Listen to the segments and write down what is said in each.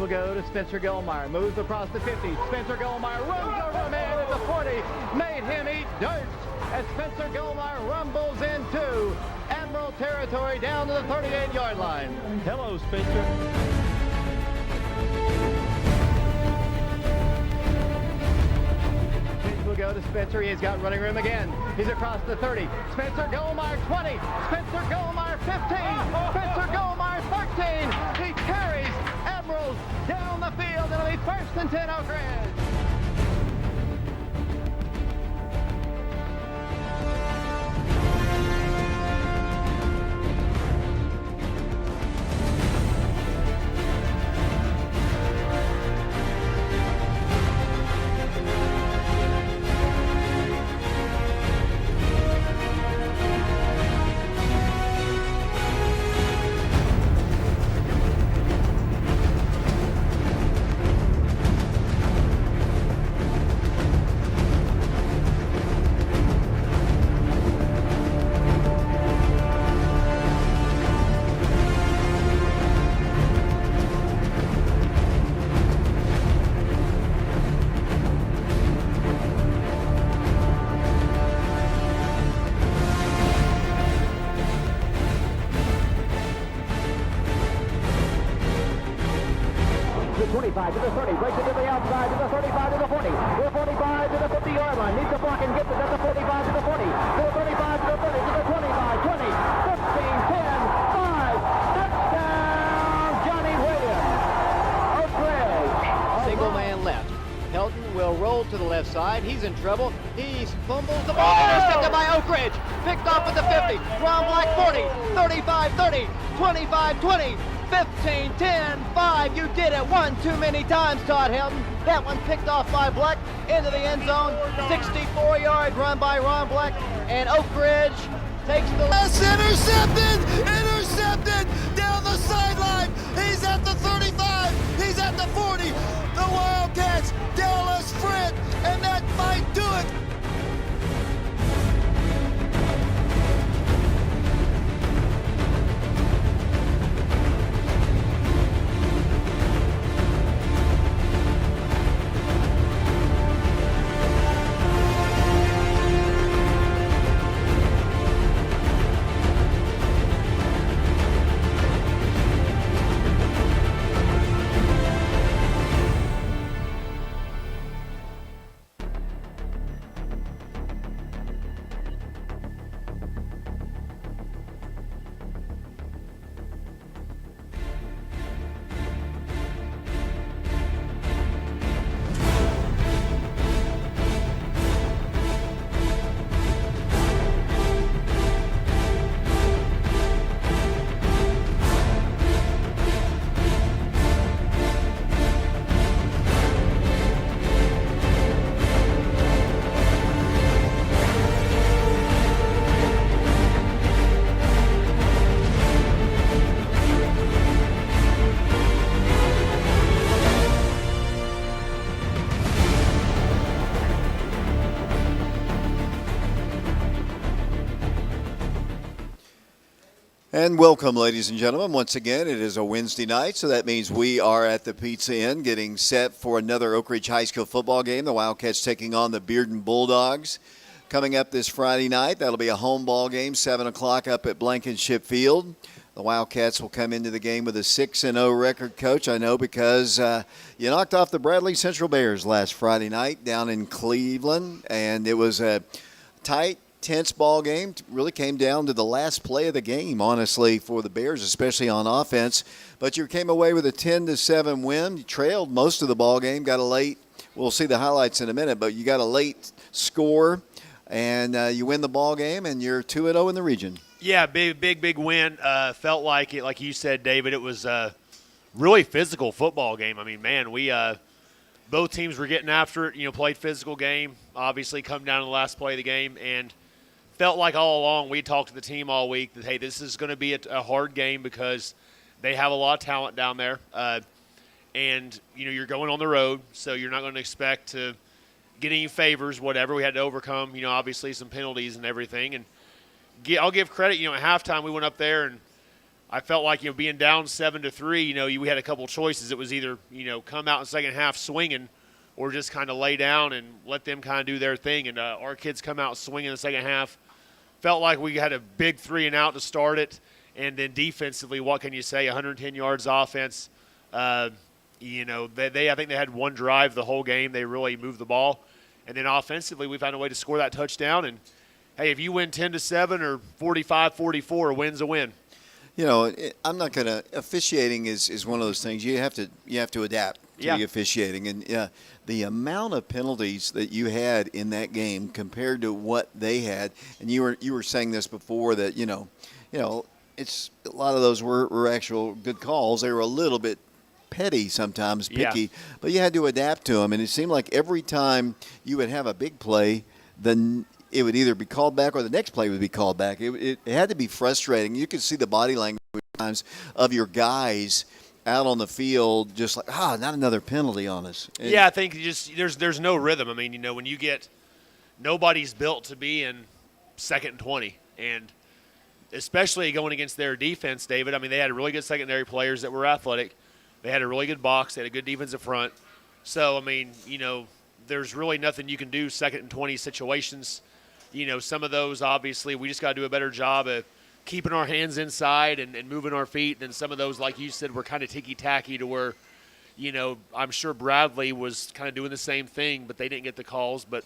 will go to Spencer Gilmire. Moves across the 50. Spencer Gilmire runs over a man at the 40. Made him eat dirt as Spencer Gilmire rumbles into Admiral territory down to the 38-yard line. Hello, Spencer. Will go to Spencer. He's got running room again. He's across the 30. Spencer Gilmire 20. Spencer Gilmire 15. Spencer Gilmire 13. He carries Admirals down the field. It'll be 1st and 10 Oak Ridge. To the 30, breaks it to the outside, to the 35, to the 40, to the 45, to the 50-yard line, needs a block and gets it at the 45, to the 40, to the 35, to the 30, to the 25, 20, 15, 10, 5, touchdown, Johnny Williams. Oak Ridge. Single man left. Helton will roll to the left side. He's in trouble. He fumbles the ball. Intercepted by Oak Ridge. Picked off at the 50. Ron Black 40, 35, 30, 25, 20. 15, 10, 5, you did it one too many times, Todd Helton. That one picked off by Black into the end zone. 64-yard run by Ron Black, and Oak Ridge takes the... That's intercepted down the sideline. He's at the 35, he's at the 40. The Wildcats, Dallas sprint, and that might do it. And welcome, ladies and gentlemen. Once again, it is a Wednesday night, so that means we are at the Pizza Inn getting set for another Oak Ridge High School football game. The Wildcats taking on the Bearden Bulldogs. Coming up this Friday night, that'll be a home ball game, 7 o'clock up at Blankenship Field. The Wildcats will come into the game with a 6-0 record, Coach. I know because you knocked off the Bradley Central Bears last Friday night down in Cleveland, and it was a tight, tense ball game. Really came down to the last play of the game, honestly, for the Bears, especially on offense. But you came away with a 10-7 win. You trailed most of the ball game, got a late, we'll see the highlights in a minute, but you got a late score, and you win the ball game, and you're 2-0 in the region. Yeah, big win. Felt like it, like you said, David, it was a really physical football game. I mean, man, we both teams were getting after it, played physical game, obviously come down to the last play of the game, and felt like all along we talked to the team all week that, hey, this is going to be a hard game because they have a lot of talent down there. And, you're going on the road, so you're not going to expect to get any favors, whatever. We had to overcome, obviously some penalties and everything. And I'll give credit, at halftime we went up there and I felt like, being down 7-3, we had a couple choices. It was either, come out in the second half swinging or just kind of lay down and let them kind of do their thing. And our kids come out swinging in the second half. Felt like we had a big 3-and-out to start it. And then defensively, what can you say? 110 yards offense. I think they had one drive the whole game. They really moved the ball. And then offensively, we found a way to score that touchdown. And, hey, if you win 10-7 or 45-44, a win's a win. I'm not going to – officiating is one of those things. You have to adapt to the officiating. And, the amount of penalties that you had in that game compared to what they had, and you were saying this before that, it's a lot of those were actual good calls. They were a little bit petty sometimes, picky, but you had to adapt to them. And it seemed like every time you would have a big play, then it would either be called back or the next play would be called back. It had to be frustrating. You could see the body language times of your guys out on the field, just like, not another penalty on us. And I think there's no rhythm. I mean, when you get nobody's built to be in 2nd and 20, and especially going against their defense, David. I mean, they had really good secondary players that were athletic. They had a really good box. They had a good defensive front. So, I mean, there's really nothing you can do 2nd and 20 situations. Some of those, obviously, we just got to do a better job of keeping our hands inside and moving our feet. And some of those, like you said, were kind of ticky-tacky to where, I'm sure Bradley was kind of doing the same thing, but they didn't get the calls. But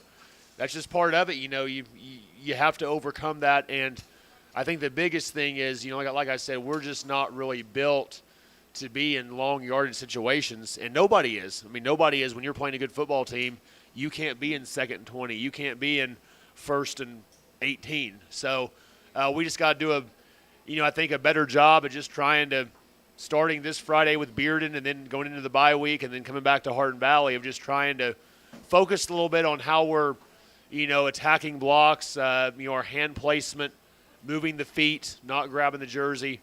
that's just part of it. You have to overcome that. And I think the biggest thing is, like I said, we're just not really built to be in long yardage situations, and nobody is. I mean, nobody is. When you're playing a good football team, you can't be in 2nd and 20. You can't be in 1st and 18. So we just got to do I think a better job of just trying to, starting this Friday with Bearden and then going into the bye week and then coming back to Hardin Valley, of just trying to focus a little bit on how we're, attacking blocks, our hand placement, moving the feet, not grabbing the jersey.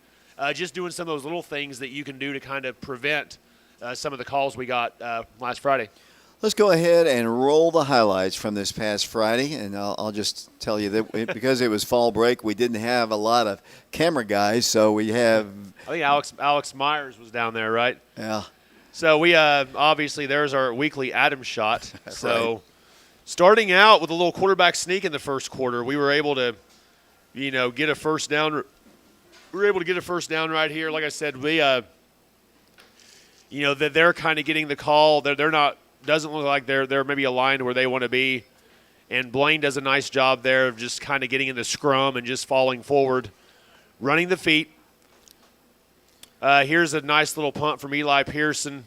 Just doing some of those little things that you can do to kind of prevent some of the calls we got last Friday. Let's go ahead and roll the highlights from this past Friday, and I'll just tell you that because it was fall break, we didn't have a lot of camera guys, so we have – I think Alex Myers was down there, right? Yeah. So we obviously there's our weekly Adam shot. So right. Starting out with a little quarterback sneak in the first quarter, we were able to, get a first down. We were able to get a first down right here. Like I said, we, that they're kind of getting the call. They're not. Doesn't look like they're maybe aligned where they want to be. And Blaine does a nice job there of just kind of getting in the scrum and just falling forward, running the feet. Here's a nice little punt from Eli Pearson.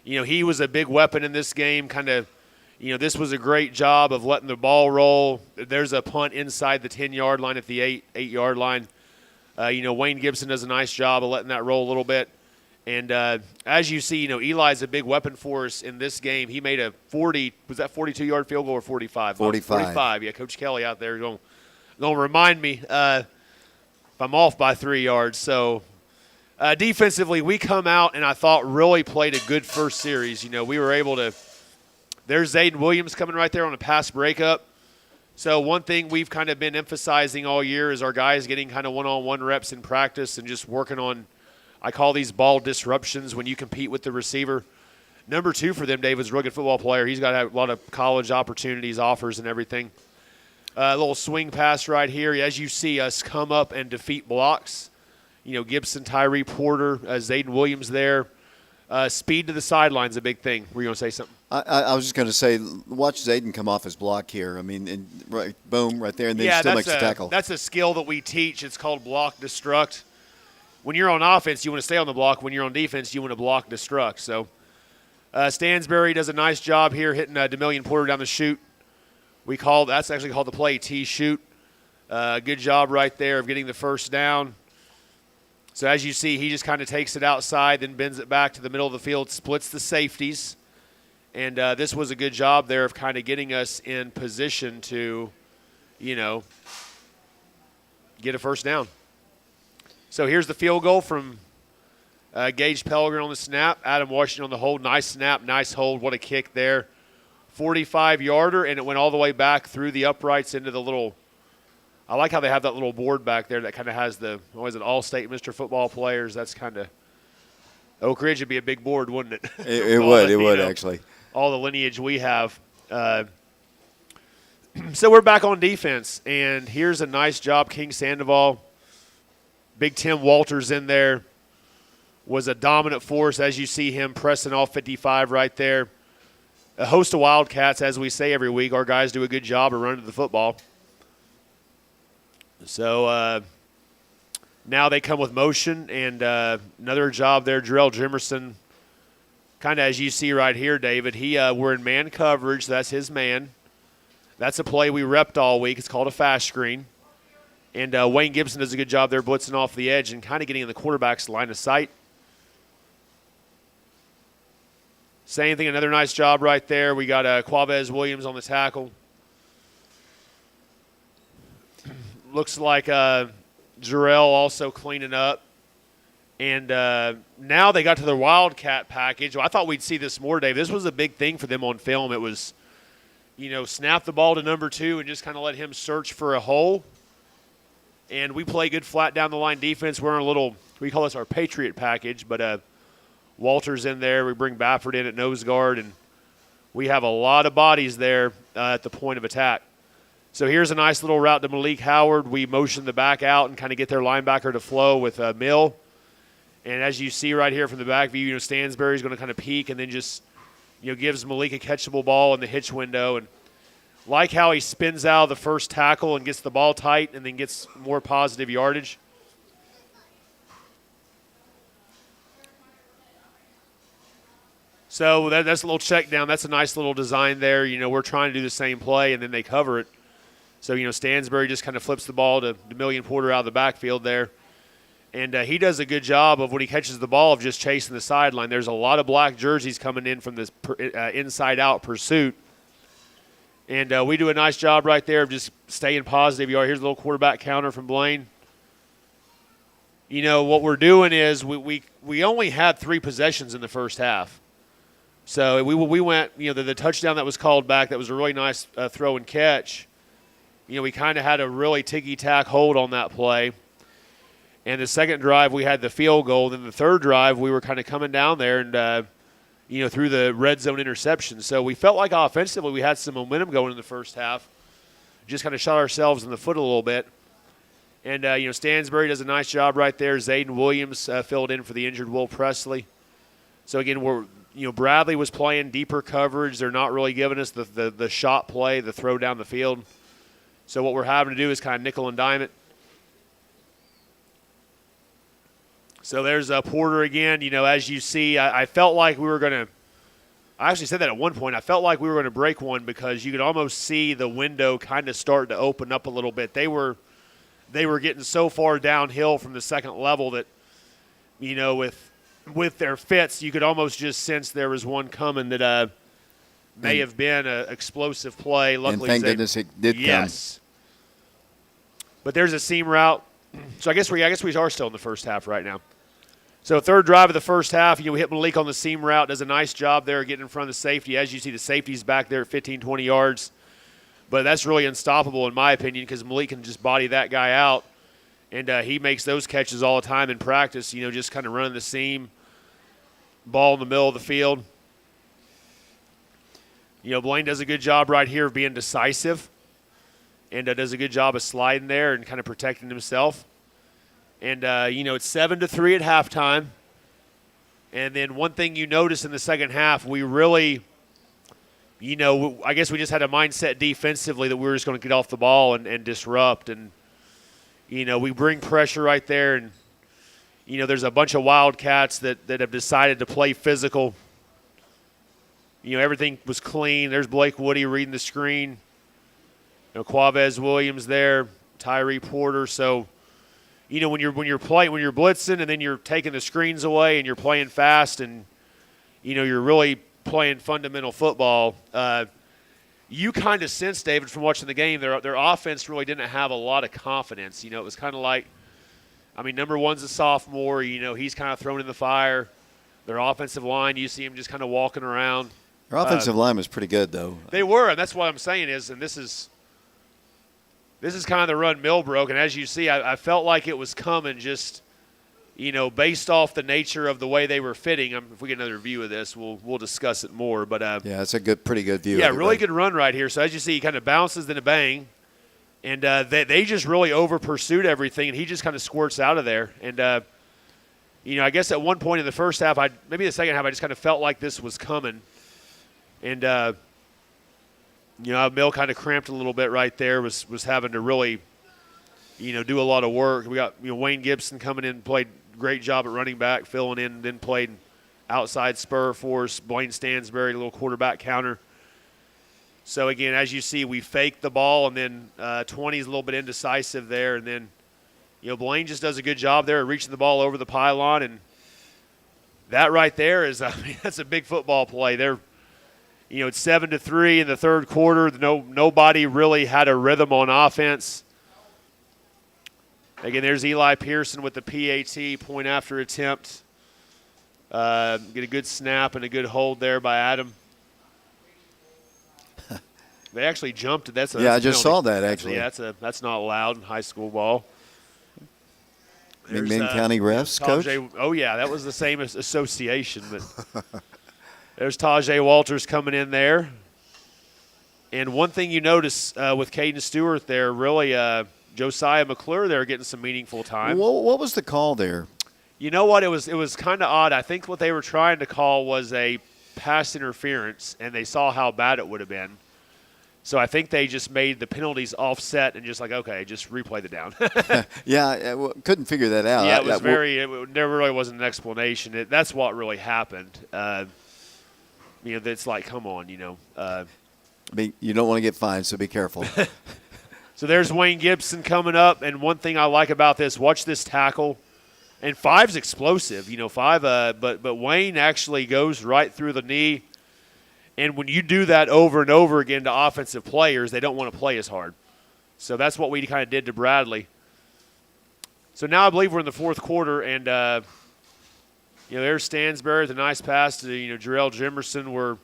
He was a big weapon in this game. Kind of, this was a great job of letting the ball roll. There's a punt inside the 10-yard line at the 8-yard line. Wayne Gibson does a nice job of letting that roll a little bit. And as you see, Eli's a big weapon for us in this game. He made a 42-yard field goal or 45? 45. Yeah, Coach Kelly out there going to remind me if I'm off by 3 yards. So defensively, we come out and I thought really played a good first series. We were able to – there's Zayden Williams coming right there on a pass breakup. So one thing we've kind of been emphasizing all year is our guys getting kind of one-on-one reps in practice and just working on – I call these ball disruptions when you compete with the receiver. Number 2 for them, David's a real good football player. He's got a lot of college opportunities, offers, and everything. A little swing pass right here. As you see us come up and defeat blocks, Gibson, Tyree Porter, Zayden Williams there. Speed to the sideline is a big thing. Were you going to say something? I was just going to say, watch Zayden come off his block here. I mean, boom, right there, and then he still makes the tackle. That's a skill that we teach. It's called block destruct. When you're on offense, you want to stay on the block. When you're on defense, you want to block destruct. So Stansbury does a nice job here hitting DeMillion Porter down the chute. That's actually called the play T-shoot. Good job right there of getting the first down. So as you see, he just kind of takes it outside, then bends it back to the middle of the field, splits the safeties. And this was a good job there of kind of getting us in position to, get a first down. So here's the field goal from Gage Pellegrin on the snap. Adam Washington on the hold. Nice snap, nice hold. What a kick there. 45-yarder, and it went all the way back through the uprights into the little, I like how they have that little board back there that kind of has the, what is it, All-State Mr. Football players. That's kind of – Oak Ridge would be a big board, wouldn't it? It would, actually. All the lineage we have. So we're back on defense, and here's a nice job. King Sandoval, Big Tim Walters in there, was a dominant force as you see him pressing all 55 right there. A host of Wildcats, as we say every week. Our guys do a good job of running the football. So now they come with motion, and another job there, Jarrell Jimerson, kind of as you see right here, David. We're in man coverage. That's his man. That's a play we repped all week. It's called a fast screen. And Wayne Gibson does a good job there blitzing off the edge and kind of getting in the quarterback's line of sight. Same thing, another nice job right there. We got Quavez Williams on the tackle. Looks like Jarrell also cleaning up. And now they got to their Wildcat package. I thought we'd see this more, Dave. This was a big thing for them on film. It was, snap the ball to number 2 and just kind of let him search for a hole. And we play good flat down the line defense. We're in a little, we call this our Patriot package, but Walter's in there. We bring Baffert in at nose guard, and we have a lot of bodies there at the point of attack. So here's a nice little route to Malik Howard. We motion the back out and kind of get their linebacker to flow with Mill. And as you see right here from the back view, Stansbury's going to kind of peek and then just, gives Malik a catchable ball in the hitch window. And like how he spins out of the first tackle and gets the ball tight and then gets more positive yardage. So that's a little check down. That's a nice little design there. We're trying to do the same play, and then they cover it. So, Stansbury just kind of flips the ball to Demillion Porter out of the backfield there. And he does a good job of when he catches the ball of just chasing the sideline. There's a lot of black jerseys coming in from this inside-out pursuit. And we do a nice job right there of just staying positive. Here's a little quarterback counter from Blaine. What we're doing is we only had 3 possessions in the first half. So we went, the touchdown that was called back, that was a really nice throw and catch. We kind of had a really ticky-tack hold on that play. And the second drive, we had the field goal. Then the third drive, we were kind of coming down there and, through the red zone interception. So we felt like offensively we had some momentum going in the first half. Just kind of shot ourselves in the foot a little bit. And, Stansbury does a nice job right there. Zayden Williams filled in for the injured Will Presley. So, again, Bradley was playing deeper coverage. They're not really giving us the shot play, the throw down the field. So what we're having to do is kind of nickel and dime it. So there's Porter again. As you see, I felt like we were going to – I actually said that at one point. I felt like we were going to break one because you could almost see the window kind of start to open up a little bit. They were getting so far downhill from the second level that, with their fits, you could almost just sense there was one coming that may have been an explosive play. Luckily, and thank goodness it did come. Yes. But there's a seam route. So I guess we are still in the first half right now. So third drive of the first half, we hit Malik on the seam route. Does a nice job there getting in front of the safety. As you see, the safety's back there at 15, 20 yards. But that's really unstoppable in my opinion because Malik can just body that guy out. And he makes those catches all the time in practice, just kind of running the seam, ball in the middle of the field. Blaine does a good job right here of being decisive and does a good job of sliding there and kind of protecting himself. And, it's 7-3 at halftime. And then one thing you notice in the second half, we really, I guess we just had a mindset defensively that we were just going to get off the ball and disrupt. And, we bring pressure right there. And, there's a bunch of Wildcats that have decided to play physical. Everything was clean. There's Blake Woody reading the screen. Quavez Williams there, Tyree Porter. So, when you're blitzing and then you're taking the screens away and you're playing fast and, you're really playing fundamental football, you kind of sense, David, from watching the game, their offense really didn't have a lot of confidence. It was kind of like, number one's a sophomore. He's kind of thrown in the fire. Their offensive line, you see him just kind of walking around. Their offensive line was pretty good, though. They were, and that's what I'm saying is, and this is this is kind of the run Mill broke, and as you see, I felt like it was coming just, based off the nature of the way they were fitting. If we get another view of this, we'll discuss it more. But yeah, it's a pretty good view. Yeah, really good run right here. So as you see, he kind of bounces, then a bang, and they just really over pursued everything, and he just kind of squirts out of there. And I guess at one point in the first half, maybe the second half, I just kind of felt like this was coming, and Mill kind of cramped a little bit right there. Was having to really, do a lot of work. We got Wayne Gibson coming in, played a great job at running back, filling in, then played outside spur for us. Blaine Stansberry, a little quarterback counter. So again, as you see, we faked the ball, and then 20's a little bit indecisive there, and then Blaine just does a good job there of reaching the ball over the pylon, and that right there is, that's a big football play. They're, it's 7-3 in the third quarter. Nobody really had a rhythm on offense. Again, there's Eli Pearson with the PAT, point after attempt. Get a good snap and a good hold there by Adam. They actually jumped. I just saw that actually. Yeah, that's not allowed in high school ball. McMinn County refs, Coach? That was the same association. But there's Tajay Walters coming in there. And one thing you notice with Caden Stewart there, really Josiah McClure there getting some meaningful time. What was the call there? You know what? It was kind of odd. I think what they were trying to call was a pass interference, and they saw how bad it would have been. So I think they just made the penalties offset and just okay, just replay the down. Yeah, couldn't figure that out. Yeah, there really wasn't an explanation. That's what really happened. That's like, come on, I mean, you don't want to get fined, so be careful. So there's Wayne Gibson coming up, and one thing I like about this, watch this tackle. And Five's explosive, Five, but Wayne actually goes right through the knee. And when you do that over and over again to offensive players, they don't want to play as hard. So that's what we kind of did to Bradley. So now I believe we're in the fourth quarter, and there's Stansberry with a nice pass to Jarrell Jimerson.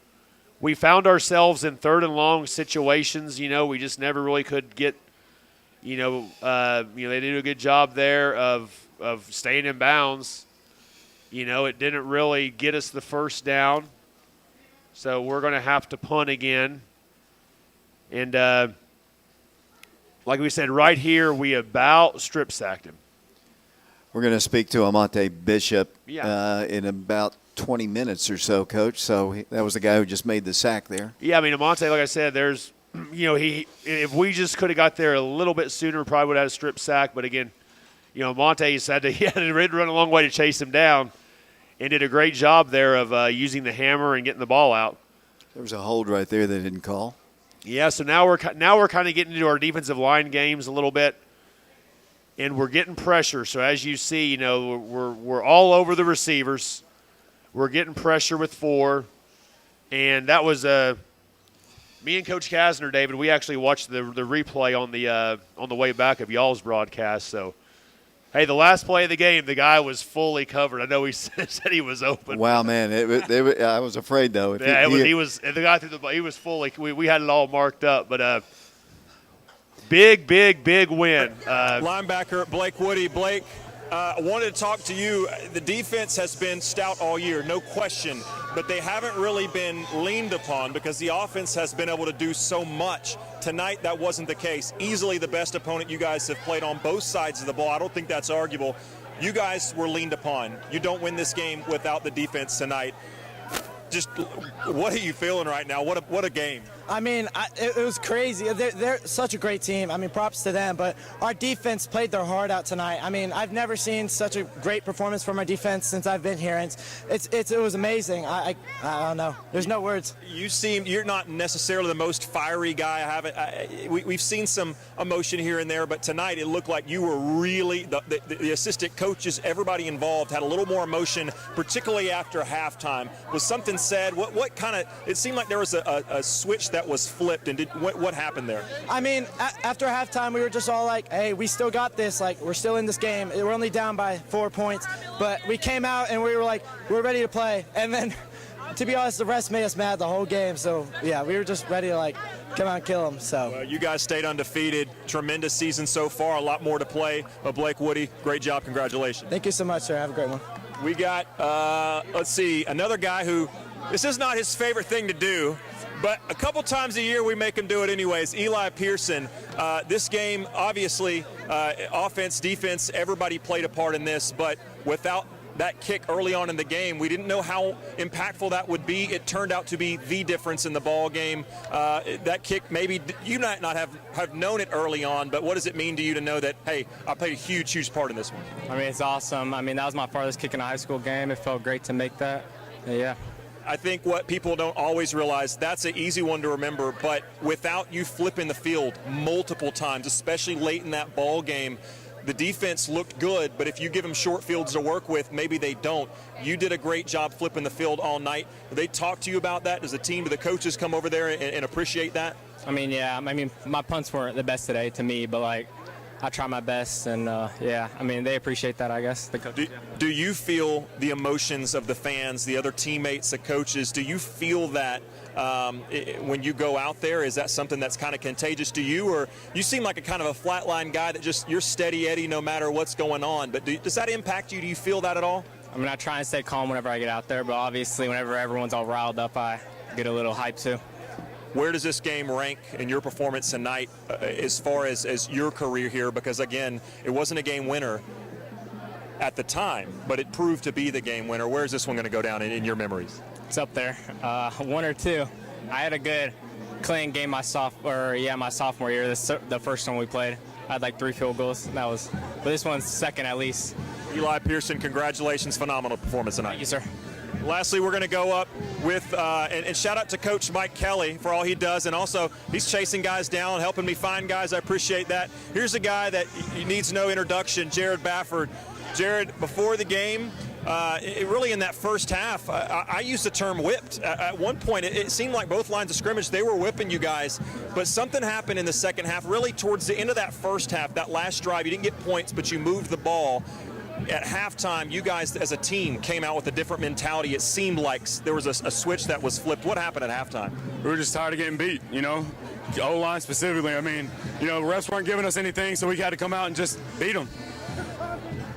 We found ourselves in third and long situations. We just never really could get. They did a good job there of staying in bounds. It didn't really get us the first down. So we're going to have to punt again. And like we said, right here, we about strip sacked him. We're going to speak to Amante Bishop in about 20 minutes or so, Coach. So that was the guy who just made the sack there. Yeah, I mean, Amante, like I said, there's, if we just could have got there a little bit sooner, probably would have had a strip sack. But again, Amante he had to run a long way to chase him down. And did a great job there of using the hammer and getting the ball out. There was a hold right there they didn't call. Yeah, so now we're kind of getting into our defensive line games a little bit, and we're getting pressure. So as you see, we're all over the receivers. We're getting pressure with 4, and that was me and Coach Kasner, David. We actually watched the replay on the way back of y'all's broadcast. So. Hey, the last play of the game, the guy was fully covered. I know he said he was open. Wow, man! I was afraid though. He was the guy through the ball. He was fully. We had it all marked up, but big win. Linebacker Blake Woody. Blake, I wanted to talk to you. The defense has been stout all year, no question, but they haven't really been leaned upon because the offense has been able to do so much. Tonight, that wasn't the case. Easily the best opponent you guys have played on both sides of the ball. I don't think that's arguable. You guys were leaned upon. You don't win this game without the defense tonight. Just what are you feeling right now? What a game. I mean, it was crazy. They're such a great team. I mean, props to them. But our defense played their heart out tonight. I mean, I've never seen such a great performance from our defense since I've been here. And it was amazing. I don't know. There's no words. You're not necessarily the most fiery guy. We've seen some emotion here and there, but tonight it looked like you were really the assistant coaches, everybody involved had a little more emotion, particularly after halftime. Was something said? What kind of? It seemed like there was a switch that was flipped, and what happened there? I mean, after halftime, we were just all like, hey, we still got this. Like, we're still in this game. We're only down by 4 points. But we came out, and we were like, we're ready to play. And then, to be honest, the rest made us mad the whole game. So, yeah, we were just ready to, come out and kill them. So. Well, you guys stayed undefeated. Tremendous season so far. A lot more to play. But Blake Woody, great job. Congratulations. Thank you so much, sir. Have a great one. We got, let's see, another guy who, this is not his favorite thing to do, but a couple times a year we make him do it anyways. Eli Pearson. This game, obviously, offense, defense, everybody played a part in this, but without that kick early on in the game, we didn't know how impactful that would be. It turned out to be the difference in the ball game. That kick, maybe you might not have known it early on, but what does it mean to you to know that, hey, I played a huge part in this one? I mean, it's awesome. I mean, that was my farthest kick in a high school game. It felt great to make that. Yeah. I think what people don't always realize, that's an easy one to remember, but without you flipping the field multiple times, especially late in that ball game, the defense looked good, but if you give them short fields to work with, maybe they don't. You did a great job flipping the field all night. Do they talk to you about that? Does the team, do the coaches come over there and appreciate that? I mean, yeah. I mean, my punts weren't the best today to me, but, like, I try my best, and, yeah, I mean, they appreciate that, I guess, the coaches. Do you feel the emotions of the fans, the other teammates, the coaches? Do you feel that when you go out there? Is that something that's kind of contagious to you, or you seem like a kind of a flatline guy that just, you're steady Eddie no matter what's going on, but does that impact you? Do you feel that at all? I mean, I try and stay calm whenever I get out there, but obviously whenever everyone's all riled up, I get a little hype too. Where does this game rank in your performance tonight as far as your career here? Because, again, it wasn't a game winner at the time, but it proved to be the game winner. Where's this one going to go down in your memories? It's up there, 1 or 2. I had a good clean game my sophomore year. The first one we played, I had like 3 field goals. But this one's second at least. Eli Pearson, congratulations, phenomenal performance tonight. Thank you, sir. Lastly, we're going to go up with, and shout out to Coach Mike Kelly for all he does, and also he's chasing guys down, helping me find guys. I appreciate that. Here's a guy that needs no introduction, Jared Bafford. Jared, before the game, really in that first half, I used the term whipped. At one point, it seemed like both lines of scrimmage, they were whipping you guys, but something happened in the second half, really towards the end of that first half, that last drive. You didn't get points, but you moved the ball. At halftime, you guys as a team came out with a different mentality. It seemed like there was a switch that was flipped. What happened at halftime? We were just tired of getting beat, The O-line specifically. I mean, the refs weren't giving us anything, so we had to come out and just beat them.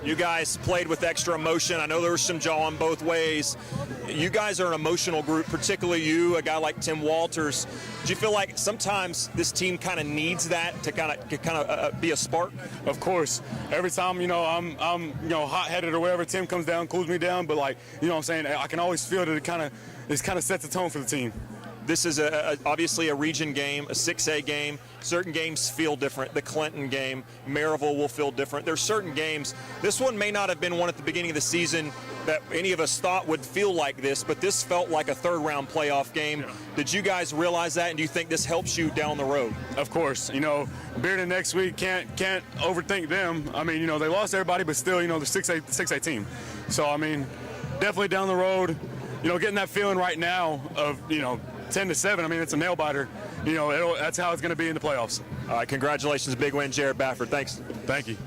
You guys played with extra emotion. I know there was some jawing both ways. You guys are an emotional group, particularly you, a guy like Tim Walters. Do you feel like sometimes this team kind of needs that to kind of be a spark? Of course. Every time, I'm hot-headed or whatever, Tim comes down, cools me down. But, what I'm saying, I can always feel that it kind of sets the tone for the team. This is obviously a region game, a 6A game. Certain games feel different. The Clinton game, Maryville will feel different. There's certain games. This one may not have been one at the beginning of the season that any of us thought would feel like this, but this felt like a third-round playoff game. Yeah. Did you guys realize that, and do you think this helps you down the road? Of course. Bearden next week can't overthink them. I mean, they lost everybody, but still, the 6A team. So, I mean, definitely down the road, getting that feeling right now of, 10-7, I mean, it's a nail-biter. That's how it's going to be in the playoffs. All right, congratulations. Big win, Jared Bafford. Thanks. Thank you.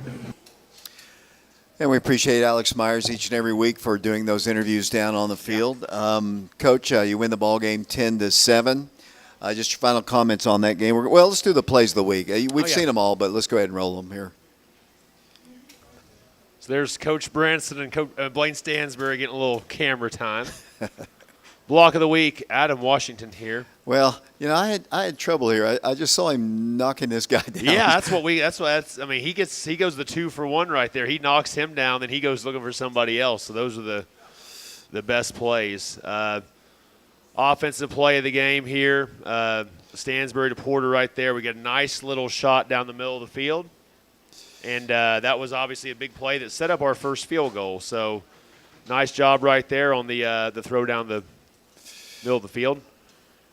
And we appreciate Alex Myers each and every week for doing those interviews down on the field. Coach, you win the ball game 10-7. Just your final comments on that game. Well, let's do the plays of the week. We've seen them all, but let's go ahead and roll them here. So there's Coach Branson and Blaine Stansbury getting a little camera time. Block of the week, Adam Washington here. Well, I had trouble here. I just saw him knocking this guy down. Yeah, I mean, he goes the 2-for-1 right there. He knocks him down, then he goes looking for somebody else. So those are the best plays. Offensive play of the game here. Stansbury to Porter right there. We get a nice little shot down the middle of the field. And that was obviously a big play that set up our first field goal. So nice job right there on the throw down the middle of the field.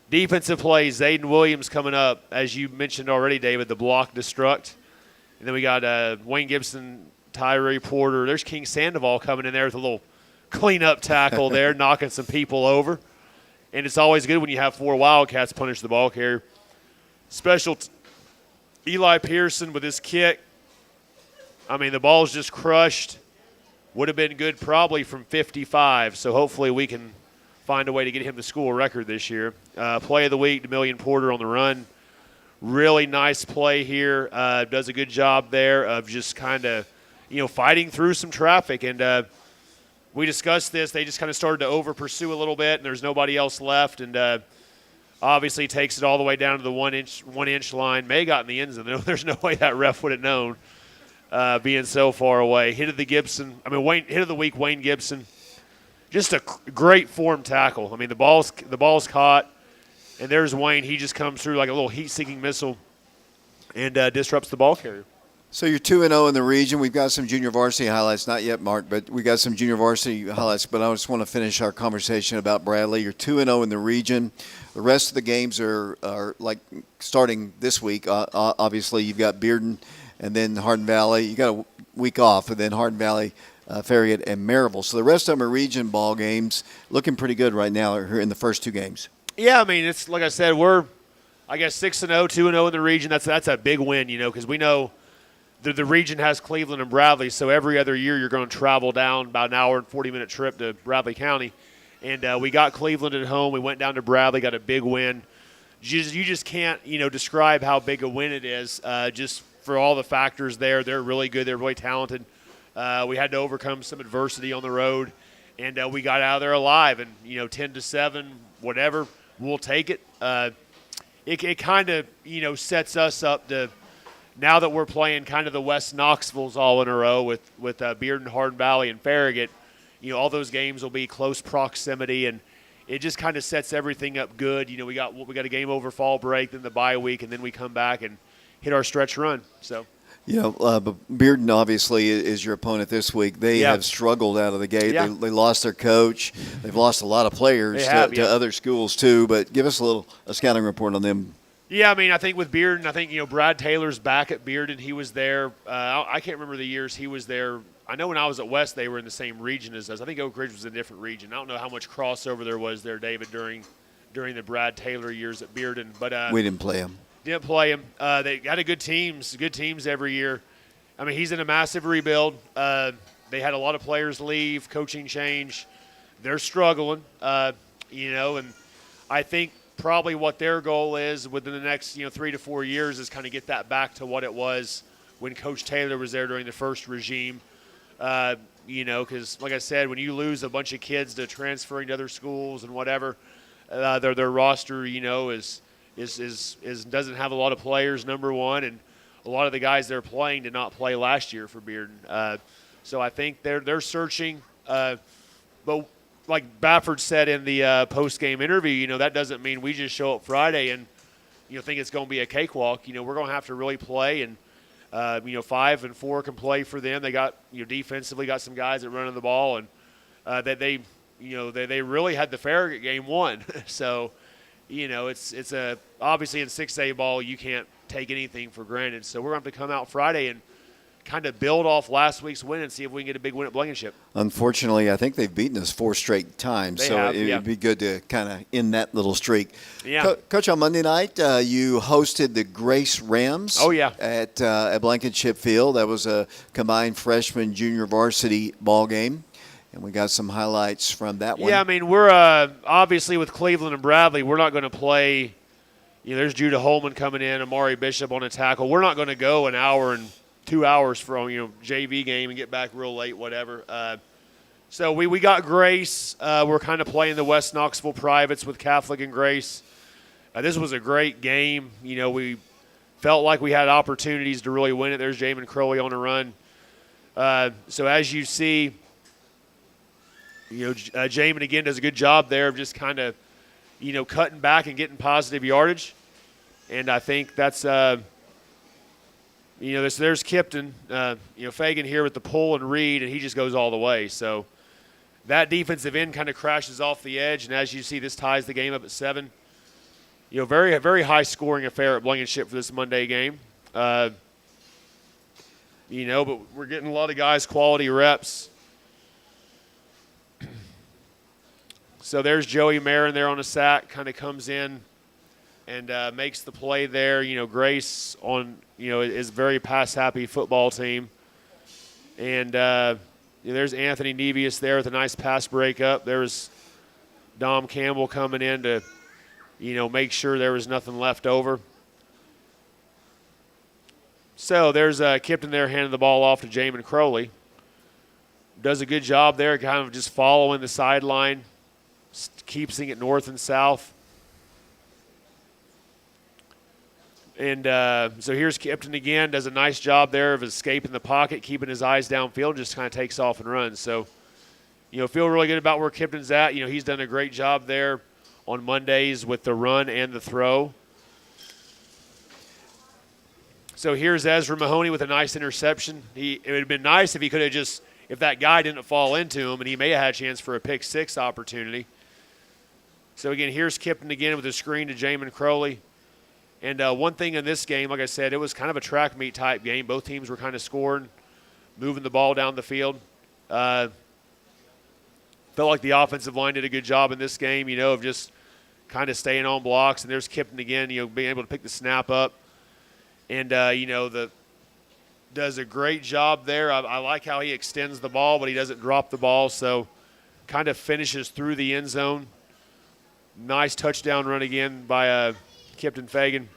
Defensive plays, Zayden Williams coming up, as you mentioned already, David, the block destruct. And then we got Wayne Gibson, Tyree Porter. There's King Sandoval coming in there with a little cleanup tackle there, knocking some people over. And it's always good when you have 4 Wildcats punish the ball carrier. Eli Pearson with his kick. I mean, the ball's just crushed. Would have been good probably from 55, so hopefully we can find a way to get him the school record this year. Play of the week, Demillion Porter on the run. really nice play here. Does a good job there of just kind of, fighting through some traffic. And we discussed this. They just kind of started to over-pursue a little bit, and there's nobody else left. And obviously takes it all the way down to the one-inch line. May got in the end zone. There's no way that ref would have known being so far away. Hit of the week, Wayne Gibson. Just a great form tackle. I mean, the ball's caught, and there's Wayne. He just comes through like a little heat-seeking missile and disrupts the ball carrier. So you're 2-0 in the region. We've got some junior varsity highlights. Not yet, Mark, but we got some junior varsity highlights. But I just want to finish our conversation about Bradley. You're 2-0 in the region. The rest of the games are like starting this week. Obviously, you've got Bearden and then Hardin Valley. You got a week off, and then Hardin Valley, Farragut, and Maryville. So the rest of them are region ball games. Looking pretty good right now here in the first two games. Yeah, I mean, it's like I said, we're, 6-0, 2-0 in the region. That's a big win, because we know the region has Cleveland and Bradley, so every other year you're going to travel down about an hour and 40-minute trip to Bradley County. And we got Cleveland at home. We went down to Bradley, got a big win. You just can't, describe how big a win it is just for all the factors there. They're really good. They're really talented. We had to overcome some adversity on the road, and we got out of there alive. And, 10-7, whatever, we'll take it. It kind of, sets us up to – now that we're playing kind of the West Knoxvilles all in a row with Bearden, Hardin Valley, and Farragut, all those games will be close proximity, and it just kind of sets everything up good. We got a game over fall break, then the bye week, and then we come back and hit our stretch run. So. But Bearden obviously is your opponent this week. They have struggled out of the gate. Yeah. They lost their coach. They've lost a lot of players to other schools too. But give us a scouting report on them. Yeah, I mean, I think with Bearden, Brad Taylor's back at Bearden. He was there. I can't remember the years he was there. I know when I was at West, they were in the same region as us. I think Oak Ridge was in a different region. I don't know how much crossover there was there, David, during the Brad Taylor years at Bearden. But we didn't play him. Didn't play him. They had good teams every year. I mean, he's in a massive rebuild. They had a lot of players leave, coaching change. They're struggling, and I think probably what their goal is within the next 3 to 4 years is kind of get that back to what it was when Coach Taylor was there during the first regime. Because like I said, when you lose a bunch of kids to transferring to other schools and whatever, their roster is doesn't have a lot of players, number one, and a lot of the guys they're playing did not play last year for Bearden. So I think they're searching, but. Like Baffert said in the post-game interview, that doesn't mean we just show up Friday and, think it's going to be a cakewalk. We're going to have to really play, and, 5 and 4 can play for them. They got, defensively got some guys that running the ball, and that they really had the Farragut game won. So, it's obviously in 6A ball you can't take anything for granted. So we're going to have to come out Friday and kind of build off last week's win and see if we can get a big win at Blankenship. Unfortunately, I think they've beaten us 4 straight times, it would be good to kind of end that little streak. Yeah. Coach, on Monday night, you hosted the Grace Rams at Blankenship Field. That was a combined freshman junior varsity ball game, and we got some highlights from that one. Yeah, I mean, we're obviously with Cleveland and Bradley, we're not going to play. There's Judah Holman coming in, Amari Bishop on a tackle. We're not going to go an hour and 2 hours from JV game and get back real late, whatever. So we got Grace. We're kind of playing the West Knoxville Privates with Catholic and Grace. This was a great game. We felt like we had opportunities to really win it. There's Jamin Crowley on a run. So as you see, Jamin again does a good job there of just kind of, cutting back and getting positive yardage. And I think that's there's Kipton, Fagan here with the pull and read, and he just goes all the way. So that defensive end kind of crashes off the edge, and as you see, this ties the game up at 7. Very, very high scoring affair at Blankenship for this Monday game. But we're getting a lot of guys quality reps. So there's Joey Marin there on a sack, kind of comes in and makes the play there. Grace is a very pass-happy football team. And there's Anthony Nevius there with a nice pass breakup. There's Dom Campbell coming in to, make sure there was nothing left over. So there's Kipton there handing the ball off to Jamin Crowley. Does a good job there, kind of just following the sideline, keeps it north and south. And so here's Kipton again, does a nice job there of escaping the pocket, keeping his eyes downfield, just kind of takes off and runs. So, feel really good about where Kipton's at. He's done a great job there on Mondays with the run and the throw. So here's Ezra Mahoney with a nice interception. It would have been nice if he could have if that guy didn't fall into him, and he may have had a chance for a pick six opportunity. So again, here's Kipton again with a screen to Jamin Crowley. And one thing in this game, like I said, it was kind of a track meet type game. Both teams were kind of scoring, moving the ball down the field. Felt like the offensive line did a good job in this game, of just kind of staying on blocks. And there's Kipton again, being able to pick the snap up. And, does a great job there. I like how he extends the ball, but he doesn't drop the ball, so kind of finishes through the end zone. Nice touchdown run again by Kipton Fagan.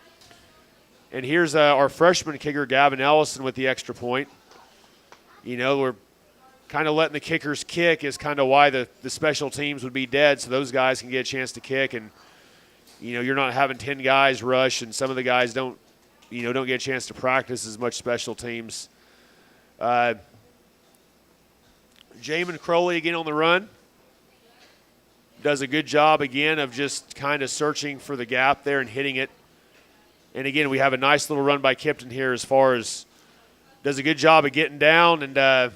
And here's our freshman kicker, Gavin Ellison, with the extra point. We're kind of letting the kickers kick is kind of why the special teams would be dead, so those guys can get a chance to kick. And, you're not having 10 guys rush, and some of the guys don't get a chance to practice as much special teams. Jamin Crowley again on the run. Does a good job again of just kind of searching for the gap there and hitting it. And again, we have a nice little run by Kipton here as far as does a good job of getting down and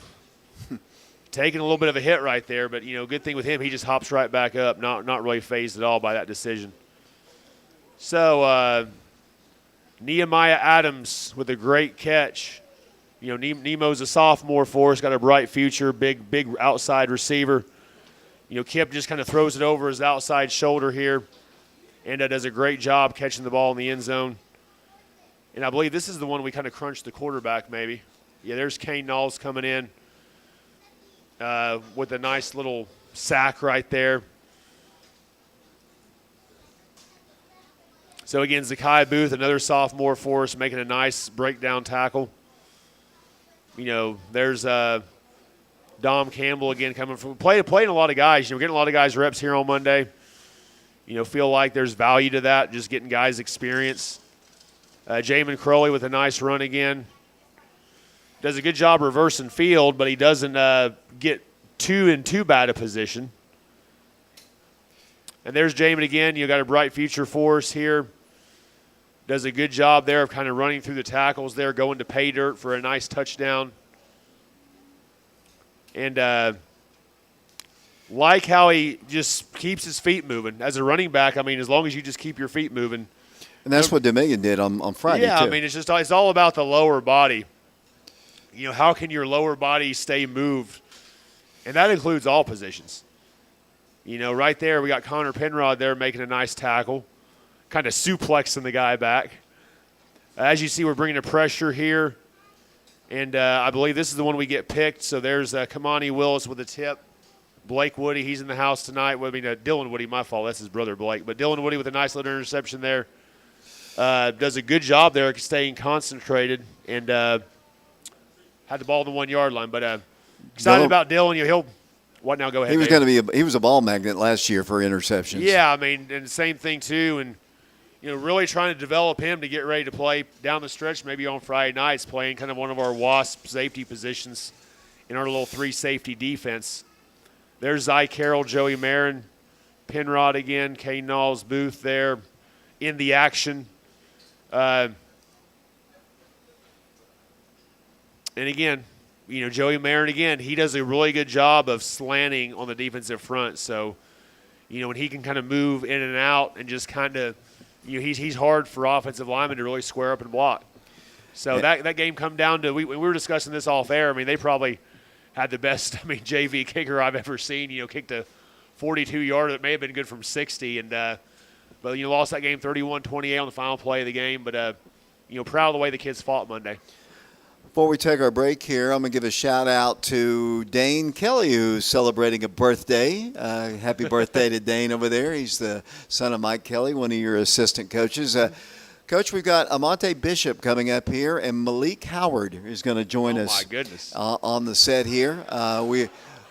taking a little bit of a hit right there. But, good thing with him, he just hops right back up, not really fazed at all by that decision. So, Nehemiah Adams with a great catch. Nemo's a sophomore for us, got a bright future, big outside receiver. Kip just kind of throws it over his outside shoulder here and does a great job catching the ball in the end zone. And I believe this is the one we kind of crunched the quarterback maybe. Yeah, there's Kane Knowles coming in with a nice little sack right there. So, again, Zakai Booth, another sophomore for us, making a nice breakdown tackle. There's Dom Campbell again coming from playing a lot of guys. We're getting a lot of guys reps here on Monday. Feel like there's value to that, just getting guys experience. Jamin Crowley with a nice run again. Does a good job reversing field, but he doesn't get in too bad a position. And there's Jamin again. Got a bright future for us here. Does a good job there of kind of running through the tackles there, going to pay dirt for a nice touchdown. And like how he just keeps his feet moving. As a running back, as long as you just keep your feet moving. And that's what Dominion did on Friday, yeah, too. It's all about the lower body. How can your lower body stay moved? And that includes all positions. Right there, we got Connor Penrod there making a nice tackle, kind of suplexing the guy back. As you see, we're bringing a pressure here. And I believe this is the one we get picked. So there's Kamani Willis with a tip. Blake Woody, he's in the house tonight. Dylan Woody, my fault. That's his brother, Blake. But Dylan Woody with a nice little interception there. Does a good job there staying concentrated and had the ball on the 1 yard line. But excited about Dylan. He'll – what now? Go ahead. He was a ball magnet last year for interceptions. Yeah, and the same thing too. And, really trying to develop him to get ready to play down the stretch, maybe on Friday nights, playing kind of one of our WASP safety positions in our little 3-safety defense. There's Zy Carroll, Joey Marin, Penrod again, Kane Knowles, Booth there in the action. And again, Joey Marin again, he does a really good job of slanting on the defensive front. So, when he can kind of move in and out and just kind of, he's hard for offensive linemen to really square up and block. So that game come down to, we were discussing this off air. They probably had the best, JV kicker I've ever seen. Kicked a 42-yarder that may have been good from 60. And but lost that game 31-28 on the final play of the game. But proud of the way the kids fought Monday. Before we take our break here, I'm going to give a shout-out to Dane Kelly, who's celebrating a birthday. Happy birthday to Dane over there. He's the son of Mike Kelly, one of your assistant coaches. Coach, we've got Amante Bishop coming up here, and Malik Howard is going to join us. Oh, my goodness. On the set here.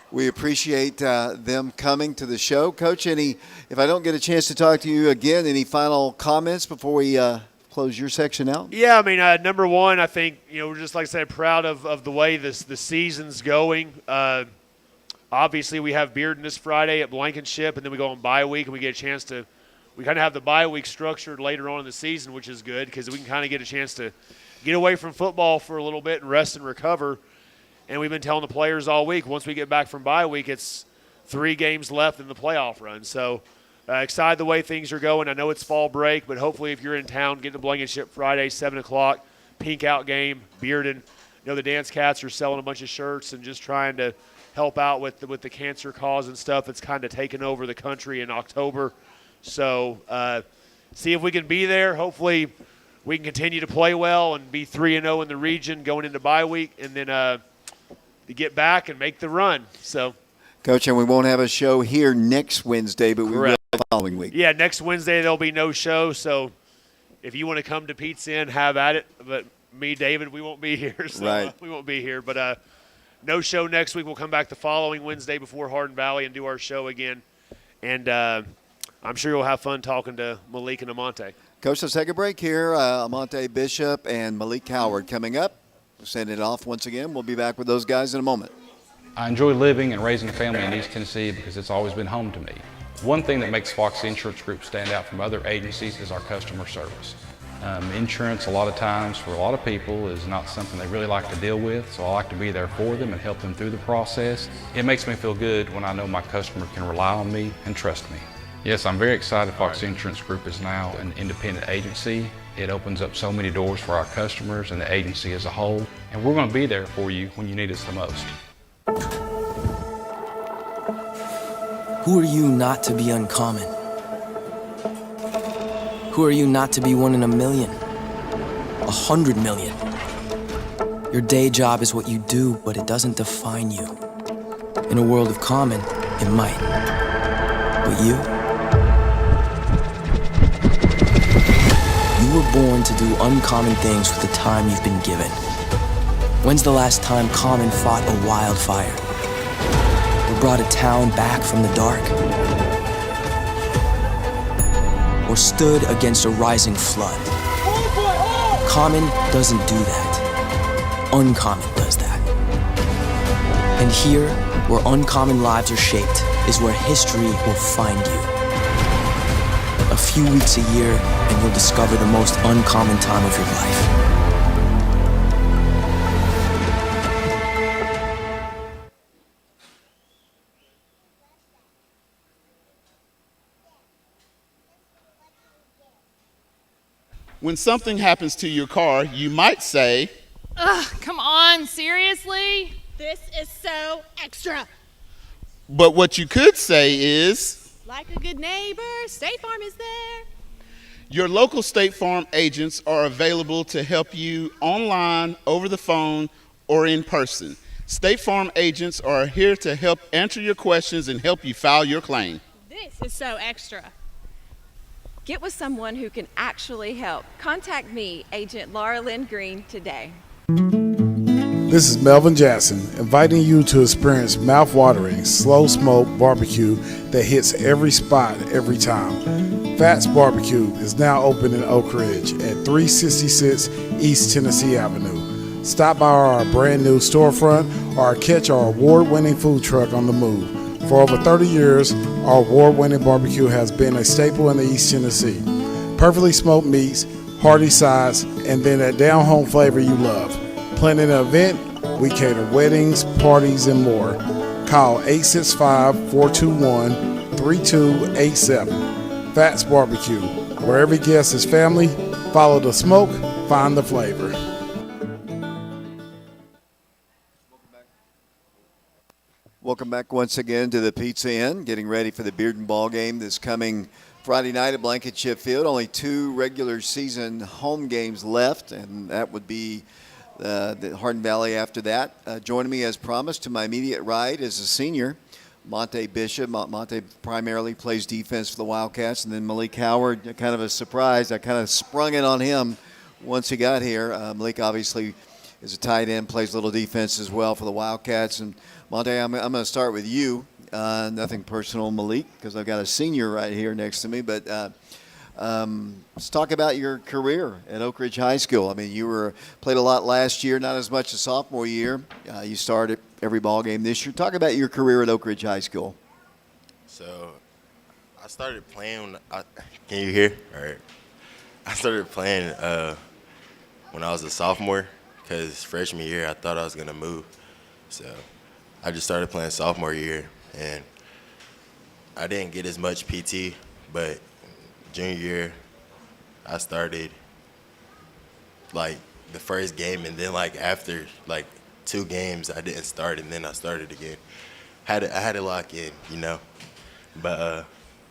We appreciate them coming to the show. Coach, if I don't get a chance to talk to you again, any final comments before we close your section out? Yeah, I mean, number one, I think, we're just, like I said, proud of the way the season's going. Obviously, we have Bearden this Friday at Blankenship, and then we go on bye week, and we get a chance to – we kind of have the bye week structured later on in the season, which is good because we can kind of get a chance to get away from football for a little bit and rest and recover. And we've been telling the players all week, once we get back from bye week, it's 3 games left in the playoff run. So excited the way things are going. I know it's fall break, but hopefully if you're in town, get to Blankenship Friday, 7 o'clock, pink out game, Bearden. The Dance Cats are selling a bunch of shirts and just trying to help out with the cancer cause and stuff that's kind of taken over the country in October. So see if we can be there. Hopefully we can continue to play well and be 3-0 in the region going into bye week, and then to get back and make the run. So, Coach, and we won't have a show here next Wednesday, but we will the following week. Yeah, next Wednesday there'll be no show. So if you want to come to Pizza Inn, have at it. But me, David, we won't be here. So right. We won't be here. But no show next week. We'll come back the following Wednesday before Hardin Valley and do our show again. And I'm sure you'll have fun talking to Malik and Amante. Coach, let's take a break here. Amante Bishop and Malik Howard coming up. We'll send it off once again. We'll be back with those guys in a moment. I enjoy living and raising a family in East Tennessee because it's always been home to me. One thing that makes Fox Insurance Group stand out from other agencies is our customer service. Insurance, a lot of times, for a lot of people, is not something they really like to deal with, so I like to be there for them and help them through the process. It makes me feel good when I know my customer can rely on me and trust me. Yes, I'm very excited Fox Insurance Group is now an independent agency. It opens up so many doors for our customers and the agency as a whole, and we're going to be there for you when you need us the most. Who are you not to be uncommon? Who are you not to be 1 in a million? 100 million? Your day job is what you do, but it doesn't define you. In a world of common, it might. But you? You were born to do uncommon things with the time you've been given. When's the last time Common fought a wildfire? Or brought a town back from the dark? Or stood against a rising flood? Common doesn't do that. Uncommon does that. And here, where uncommon lives are shaped, is where history will find you. A few weeks a year, and you'll discover the most uncommon time of your life. When something happens to your car, you might say, "Ugh, come on, seriously? This is so extra." But what you could say is, like a good neighbor, State Farm is there. Your local State Farm agents are available to help you online, over the phone, or in person. State Farm agents are here to help answer your questions and help you file your claim. This is so extra. Get with someone who can actually help. Contact me, Agent Laura Lynn Green, today. This is Melvin Jackson, inviting you to experience mouth-watering, slow-smoke barbecue that hits every spot every time. Fats Barbecue is now open in Oak Ridge at 366 East Tennessee Avenue. Stop by our brand new storefront or catch our award-winning food truck on the move. For over 30 years, our award-winning barbecue has been a staple in the East Tennessee. Perfectly smoked meats, hearty sides, and then that down-home flavor you love. Planning an event, we cater weddings, parties, and more. Call 865-421-3287. Fats Barbecue, where every guest is family. Follow the smoke, find the flavor. Welcome back once again to the Pizza Inn, getting ready for the Bearden ball game this coming Friday night at Blankenship Field. Only 2 regular season home games left, and that would be the Hardin Valley after that. Joining me as promised to my immediate right is a senior, Monte Bishop. Monte primarily plays defense for the Wildcats, and then Malik Howard, kind of a surprise. I kind of sprung it on him once he got here. Malik obviously is a tight end, plays a little defense as well for the Wildcats. And Monte, I'm going to start with you. Nothing personal, Malik, because I've got a senior right here next to me. But let's talk about your career at Oak Ridge High School. I mean, you played a lot last year, not as much as sophomore year. You started every ball game this year. Talk about your career at Oak Ridge High School. So I started playing. Can you hear? All right. I started playing when I was a sophomore, because freshman year I thought I was going to move. So I just started playing sophomore year, and I didn't get as much PT, but junior year I started like the first game, and then like after like 2 games I didn't start, and then I started again. I had to lock in, you know. But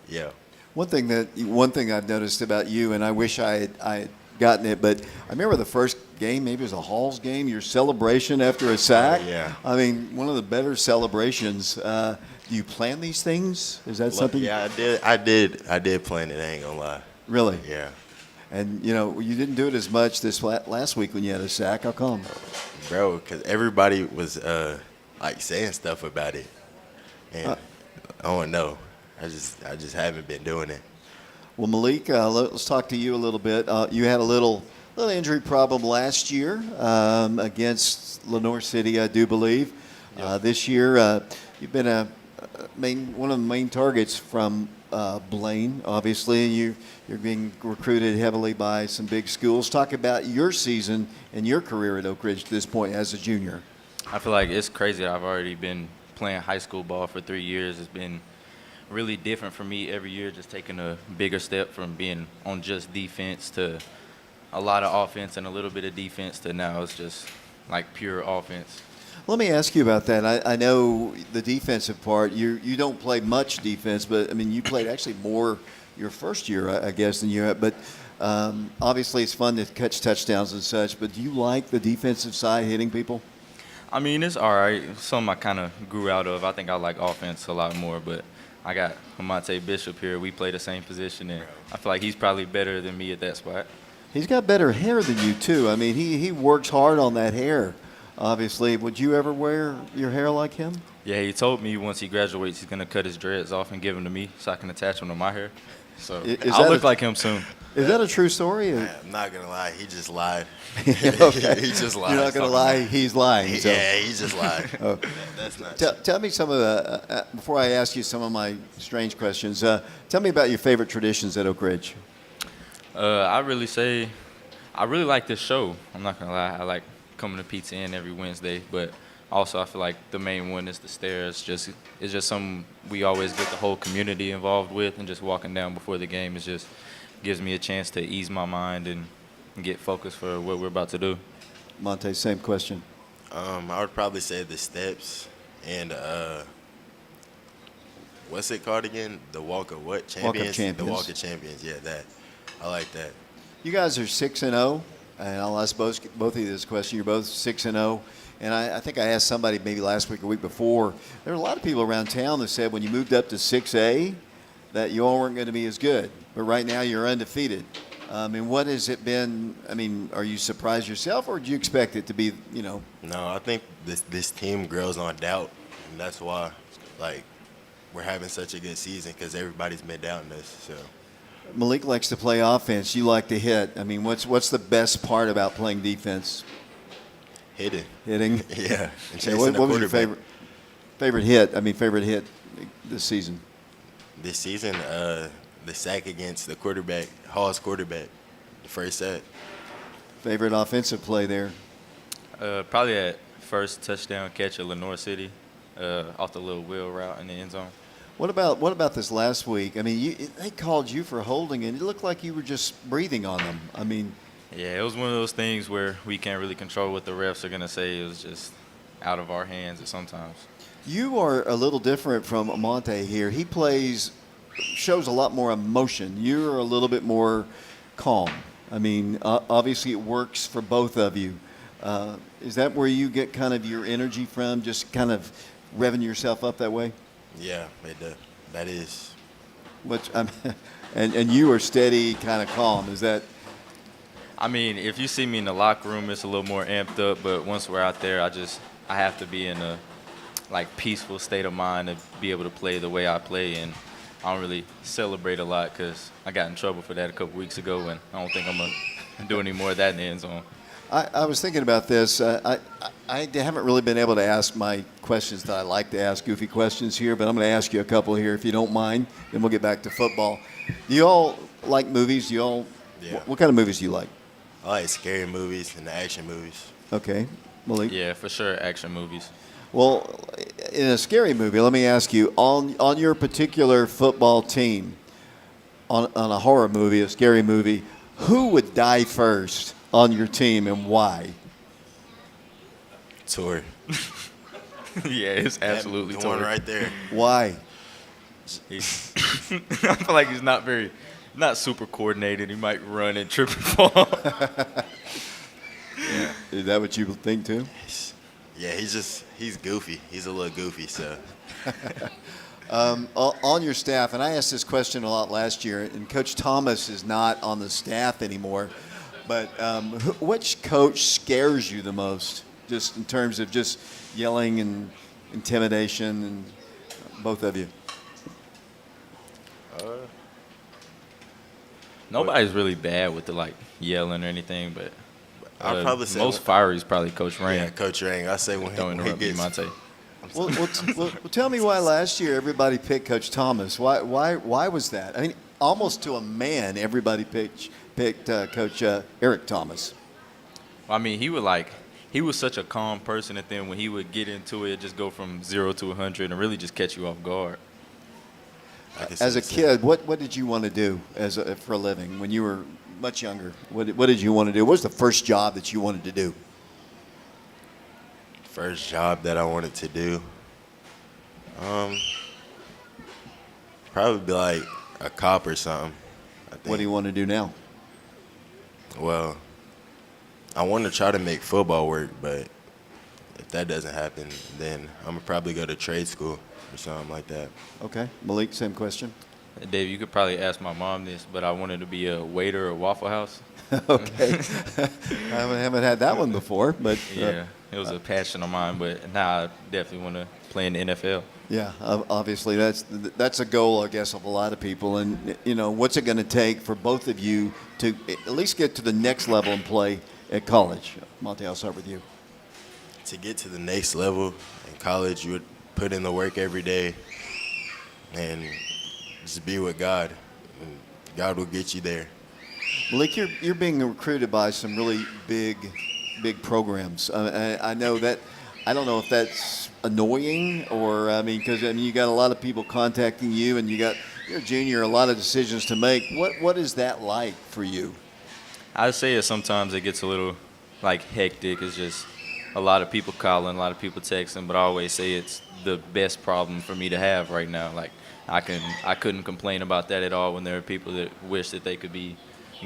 yeah. One thing I've noticed about you, and I wish I had gotten it, but I remember the first game, maybe it was a Halls game, your celebration after a sack. Yeah. I mean, one of the better celebrations. Do you plan these things? Is that something? Yeah, I did plan it. I ain't gonna lie. Really? Yeah. And you didn't do it as much this last week when you had a sack. How come? Bro, because everybody was like saying stuff about it, and I don't know. I just haven't been doing it. Well, Malik, let's talk to you a little bit. You had a little injury problem last year against Lenoir City, I do believe. Yep. This year, you've been one of the main targets from Blaine. Obviously, you're being recruited heavily by some big schools. Talk about your season and your career at Oak Ridge to this point as a junior. I feel like it's crazy. I've already been playing high school ball for 3 years. It's been really different for me every year, just taking a bigger step from being on just defense to a lot of offense and a little bit of defense to now it's just like pure offense. Let me ask you about that. I know the defensive part, you don't play much defense, but I mean you played actually more your first year, I guess, than you have. But obviously it's fun to catch touchdowns and such, but do you like the defensive side, hitting people? I mean, it's all right. Something I kind of grew out of. I think I like offense a lot more, but I got Monte Bishop here. We play the same position, and I feel like he's probably better than me at that spot. He's got better hair than you, too. I mean, he works hard on that hair, obviously. Would you ever wear your hair like him? Yeah, he told me once he graduates he's going to cut his dreads off and give them to me so I can attach them to my hair. So I'll look like him soon. Is that a true story? I'm not going to lie. He just lied. Okay. He just lied. You're not going to lie. He's lying. So. Yeah, he just lied. Oh. That's not true. Tell me some of the, before I ask you some of my strange questions, tell me about your favorite traditions at Oak Ridge. I really like this show. I'm not going to lie. I like coming to Pizza Inn every Wednesday, but also I feel like the main one is the stairs. It's just something we always get the whole community involved with, and just walking down before the game just gives me a chance to ease my mind and get focused for what we're about to do. Monte, same question. I would probably say the steps and what's it called again? The Walk of what? Champions? Walk of Champions. The Walk of Champions, yeah, that. I like that. You guys are 6-0, and I'll ask both of you this question. You're both 6-0, and I think I asked somebody maybe last week or week before. There were a lot of people around town that said when you moved up to 6A that you all weren't going to be as good, but right now you're undefeated. And what has it been? I mean, are you surprised yourself, or did you expect it to be, No, I think this team grows on doubt, and that's why, like, we're having such a good season because everybody's been doubting us. So Malik likes to play offense. You like to hit. I mean, what's the best part about playing defense? Hitting. Yeah. And chasing what the was your favorite hit? I mean, favorite hit this season? This season, the sack against the quarterback, Hall's quarterback, the first sack. Favorite offensive play there? Probably that first touchdown catch at Lenoir City off the little wheel route in the end zone. What about this last week? I mean, they called you for holding, and it looked like you were just breathing on them. I mean, yeah, it was one of those things where we can't really control what the refs are going to say. It was just out of our hands at sometimes. You are a little different from Monte here. He shows a lot more emotion. You're a little bit more calm. I mean, obviously it works for both of you. Is that where you get kind of your energy from, just kind of revving yourself up that way? Yeah, that is. Which, and you are steady, kind of calm. Is that? I mean, if you see me in the locker room, it's a little more amped up. But once we're out there, I have to be in a peaceful state of mind to be able to play the way I play, and I don't really celebrate a lot because I got in trouble for that a couple weeks ago, and I don't think I'm gonna do any more of that in the end zone. I was thinking about this. I haven't really been able to ask my questions that I like to ask, goofy questions here, but I'm going to ask you a couple here if you don't mind. Then we'll get back to football. Do you all like movies? Yeah. What kind of movies do you like? I like scary movies and the action movies. Okay, Malik. Yeah, for sure, action movies. Well, in a scary movie, let me ask you, on your particular football team, on a horror movie, a scary movie, who would die first on your team and why? Tori. Yeah, it's absolutely the Tori. one right there. Why? I feel like he's not super coordinated. He might run and trip and fall. Yeah. Is that what you think too? Yeah, he's goofy. He's a little goofy, so. On your staff, and I asked this question a lot last year, and Coach Thomas is not on the staff anymore, but which coach scares you the most, just in terms of just yelling and intimidation, and both of you? Nobody's really bad with the yelling or anything, but I'd probably say most fiery is probably Coach Rain. Yeah, Coach Rain. I say when he gets. Well, tell me why last year everybody picked Coach Thomas. Why was that? I mean, almost to a man, everybody picked Coach Eric Thomas. I mean, he was such a calm person that then when he would get into it, just go from 0 to 100 and really just catch you off guard. As a kid, what did you want to do for a living when you were much younger? What did you want to do? What was the first job that you wanted to do? First job that I wanted to do, probably be like a cop or something. I think. What do you want to do now? Well, I want to try to make football work, but if that doesn't happen, then I'm gonna probably go to trade school or something like that. Okay, Malik, same question. Dave, you could probably ask my mom this, but I wanted to be a waiter at Waffle House. Okay, I haven't had that one before, but yeah. It was a passion of mine, but now I definitely want to play in the NFL. Yeah, obviously that's a goal, I guess, of a lot of people. And what's it going to take for both of you to at least get to the next level and play at college? Monte, I'll start with you. To get to the next level in college, you would put in the work every day and just be with God. And God will get you there. Malik, you're being recruited by some really big programs. I know that. I don't know if that's annoying or because you got a lot of people contacting you, and you're a junior, a lot of decisions to make. What is that like for you? I'd say sometimes it gets a little hectic. It's just a lot of people calling, a lot of people texting, but I always say it's the best problem for me to have right now. I couldn't complain about that at all when there are people that wish that they could be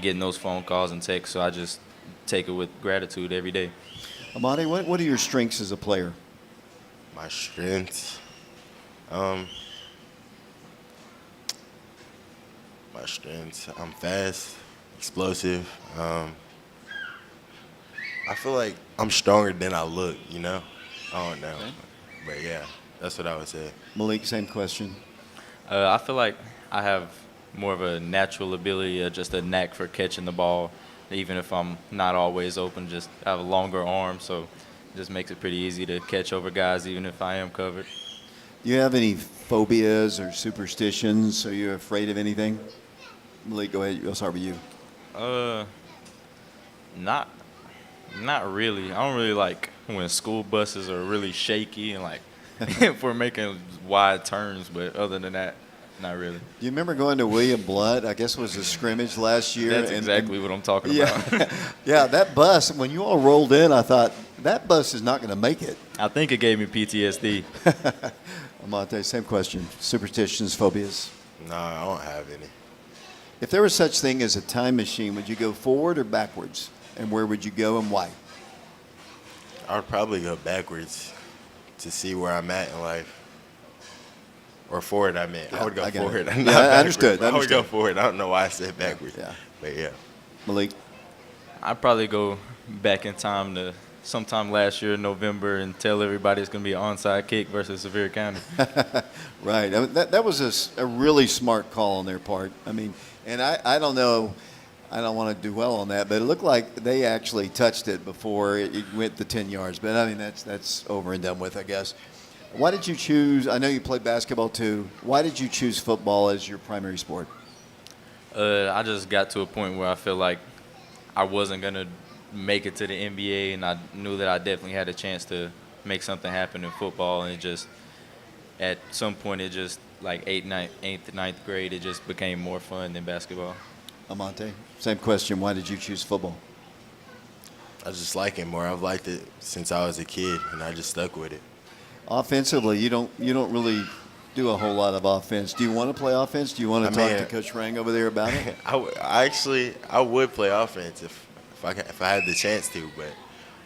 getting those phone calls and texts. So I just take it with gratitude every day. Amadi, what are your strengths as a player? My strengths? I'm fast, explosive. I feel like I'm stronger than I look, I don't know. Okay. But yeah, that's what I would say. Malik, same question. I feel like I have more of a natural ability, just a knack for catching the ball. Even if I'm not always open, just I have a longer arm, so it just makes it pretty easy to catch over guys even if I am covered. Do you have any phobias or superstitions? Are you afraid of anything? Malik, go ahead. I'll start with you. Not really. I don't really like when school buses are really shaky and if we're making wide turns, but other than that, not really. Do you remember going to William Blood? I guess it was a scrimmage last year. That's exactly what I'm talking about. Yeah, that bus, when you all rolled in, I thought, that bus is not going to make it. I think it gave me PTSD. Monte, same question. Superstitions, phobias? No, I don't have any. If there was such thing as a time machine, would you go forward or backwards? And where would you go and why? I would probably go backwards to see where I'm at in life. Or forward, I meant. I would go I got forward. it. Not Yeah, I backwards. understood. I would go forward. I don't know why I said backwards. Yeah. But yeah. Malik? I'd probably go back in time to sometime last year in November and tell everybody it's going to be an onside kick versus Sevier County. Right. I mean, that was a really smart call on their part. I mean, and I don't know, I don't want to do well on that, but it looked like they actually touched it before it went the 10 yards. But, I mean, that's over and done with, I guess. Why did you choose, I know you played basketball too, why did you choose football as your primary sport? I just got to a point where I feel like I wasn't going to make it to the NBA, and I knew that I definitely had a chance to make something happen in football. And it just, at some point, it just, like 8th, 9th grade, it just became more fun than basketball. Amante, same question. Why did you choose football? I just like it more. I've liked it since I was a kid, and I just stuck with it. Offensively, you don't really do a whole lot of offense. Do you want to play offense? Do you want to talk to Coach Rang over there about it? I would play offense if I had the chance to, but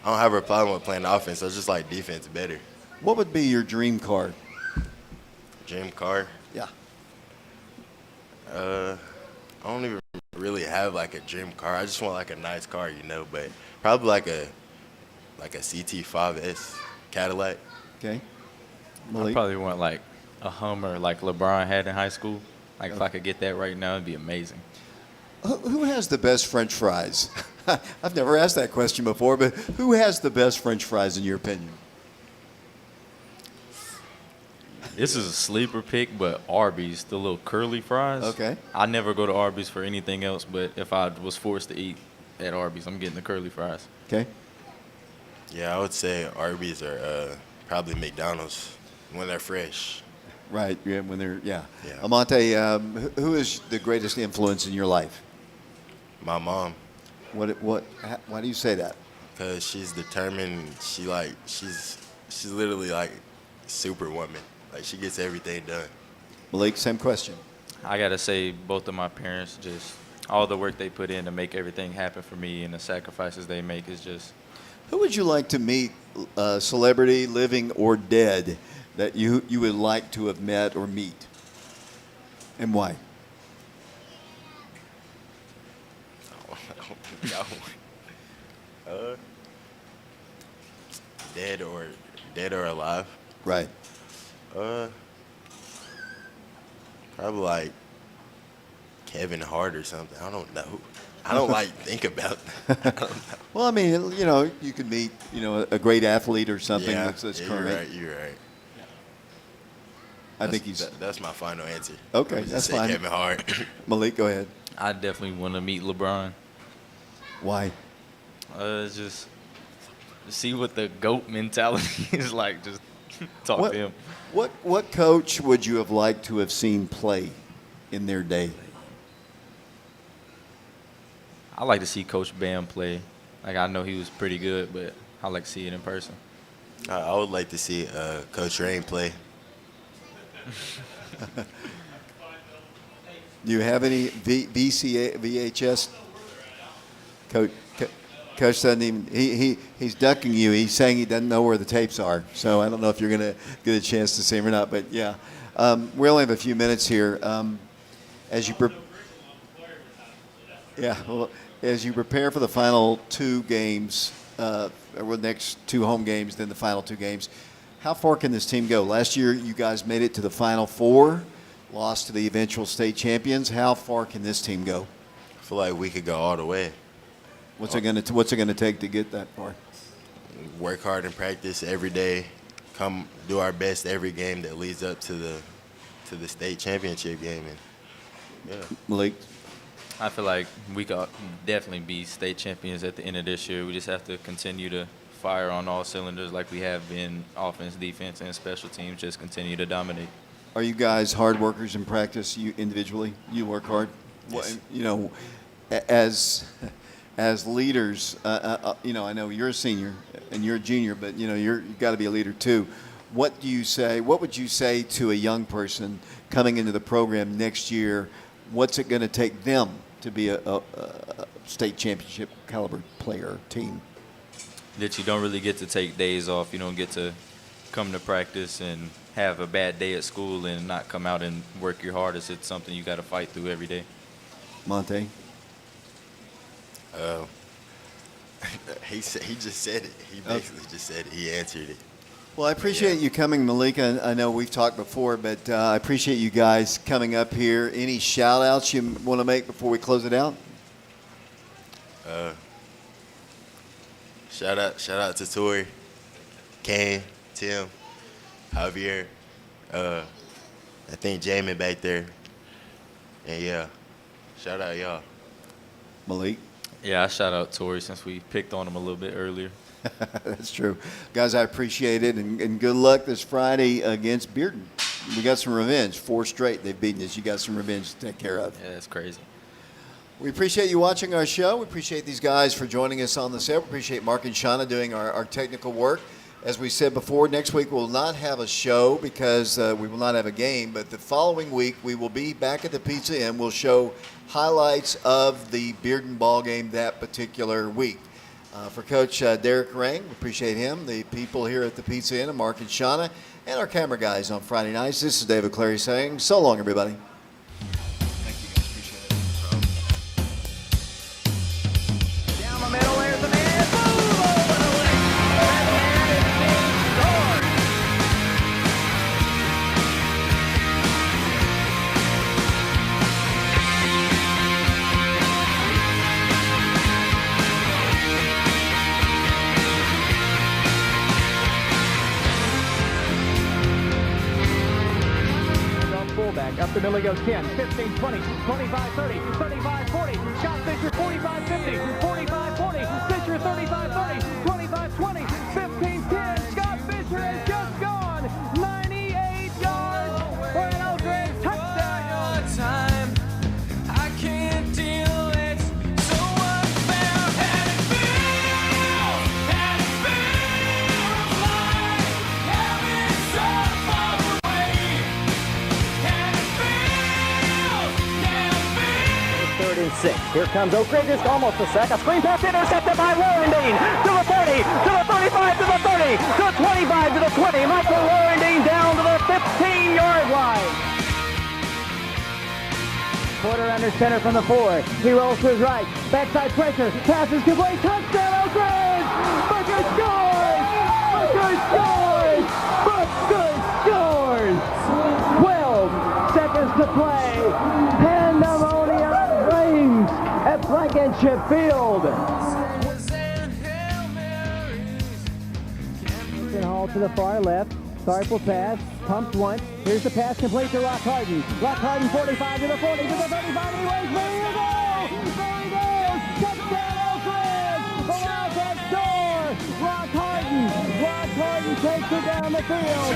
I don't have a problem with playing offense. I just like defense better. What would be your dream car? Dream car? Yeah. I don't even really have like a dream car. I just want like a nice car, but probably like a CT5S Cadillac. Okay. I probably want like a Hummer like LeBron had in high school. Like if I could get that right now, it'd be amazing. Who has the best French fries? I've never asked that question before, but who has the best French fries in your opinion? This is a sleeper pick, but Arby's, the little curly fries. Okay. I never go to Arby's for anything else, but if I was forced to eat at Arby's, I'm getting the curly fries. Okay. Yeah, I would say Arby's or probably McDonald's when they're fresh. Right, yeah, when they're, yeah. Yeah. Amante, who is the greatest influence in your life? My mom. Why do you say that? Because she's determined. She's literally like superwoman. Like she gets everything done. Malik, same question. I got to say both of my parents, just all the work they put in to make everything happen for me and the sacrifices they make is just. Who would you like to meet, celebrity, living or dead, that you would like to have met or meet? And why? No. Dead or alive? Right. Probably like Kevin Hart or something. I don't know. I don't like think about that. Well, I mean, you could meet, a great athlete or something that's current. You're right. I think that's my final answer. Okay, that's fine. Kevin Hart. Malik, go ahead. I definitely want to meet LeBron. Why? Just see what the GOAT mentality is like. Just talk to him. What coach would you have liked to have seen play in their day? I like to see Coach Bam play. Like I know he was pretty good, but I like to see it in person. I would like to see Coach Rain play. Do you have any VHS? Coach doesn't even. He's ducking you. He's saying he doesn't know where the tapes are. So I don't know if you're going to get a chance to see him or not. But yeah, we only have a few minutes here. As you prepare for the final two games, or the next two home games, then the final two games, how far can this team go? Last year, you guys made it to the Final Four, lost to the eventual state champions. How far can this team go? I feel like we could go all the way. What's it going to take to get that far? Work hard in practice every day. Come do our best every game that leads up to the state championship game. And yeah. Malik? I feel like we could definitely be state champions at the end of this year. We just have to continue to fire on all cylinders like we have been, offense, defense, and special teams, just continue to dominate. Are you guys hard workers in practice? You individually, you work hard. Yes. As leaders, I know you're a senior and you're a junior, but you've got to be a leader too. What would you say to a young person coming into the program next year? What's it going to take them to be a state championship caliber player team? That you don't really get to take days off. You don't get to come to practice and have a bad day at school and not come out and work your hardest. It's something you got to fight through every day. Monte? He just said it. He basically just said it. He answered it. Well, I appreciate you coming, Malika. I know we've talked before, but I appreciate you guys coming up here. Any shout-outs you want to make before we close it out? Shout out to Tori, Kane, Tim, Javier, I think Jamin back there. And yeah, shout out y'all. Malik? Yeah, I shout out Tori since we picked on him a little bit earlier. That's true. Guys, I appreciate it, and good luck this Friday against Bearden. We got some revenge. 4 straight they've beaten us. You got some revenge to take care of. Yeah, that's crazy. We appreciate you watching our show. We appreciate these guys for joining us on the set. We appreciate Mark and Shauna doing our technical work. As we said before, next week we'll not have a show because we will not have a game, but the following week we will be back at the Pizza Inn. We'll show highlights of the Bearden ball game that particular week. For Coach Derek Rang, we appreciate him, the people here at the Pizza Inn, and Mark and Shauna, and our camera guys on Friday nights. This is David Clary saying so long, everybody. Up the middle he goes 10, 15, 20, 25, 30, 35, 40. Scott Fisher 45, 50, 45, 40. Fisher 35, 30, 25, 20, 15, 10. Scott Fisher has just gone 98 yards for an Oak Ridge touchdown. I can't deal it. So unfair, and it feels like heaven so far away. Third and 6. Here comes Oak Ridge. It's almost a sack. A screen pass intercepted by Warendine. To the 30, to the 35, to the 30, to the 25, to the 20. Michael Warendine down to the 15-yard line. Porter under center from the 4. He rolls to his right. Backside pressure. Passes complete. Touchdown Oak Ridge. Booker scores. Booker scores. Booker scores. 12 seconds to play. Pandemonium reigns at Blankenship Field. Hall to the far left. Sorrowful pass. Pumps once. Here's the pass complete to Rock Harden. Rock Harden 45 to the 40 to the 35. He waits for the goal. There he goes. Touchdown Oak Ridge. The Wildcats score. Rock Harden. Rock Harden takes it down the field.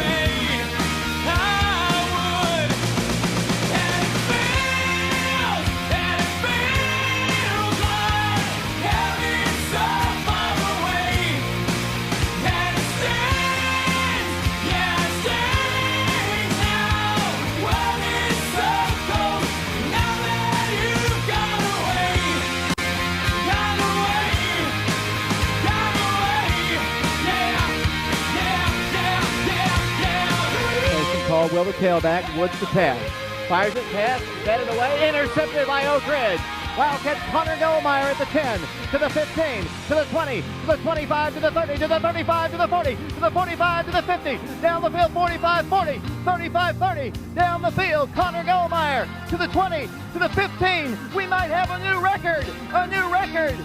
Caldwell the tailback, Woods the pass. Fires it, pass, batted away, intercepted by Oak Ridge. Wildcats Connor Goldmeyer at the 10, to the 15, to the 20, to the 25, to the 30, to the 35, to the 40, to the 45, to the 50, down the field 45, 40, 35, 30, down the field, Connor Goldmeyer to the 20, to the 15. We might have a new record, a new record.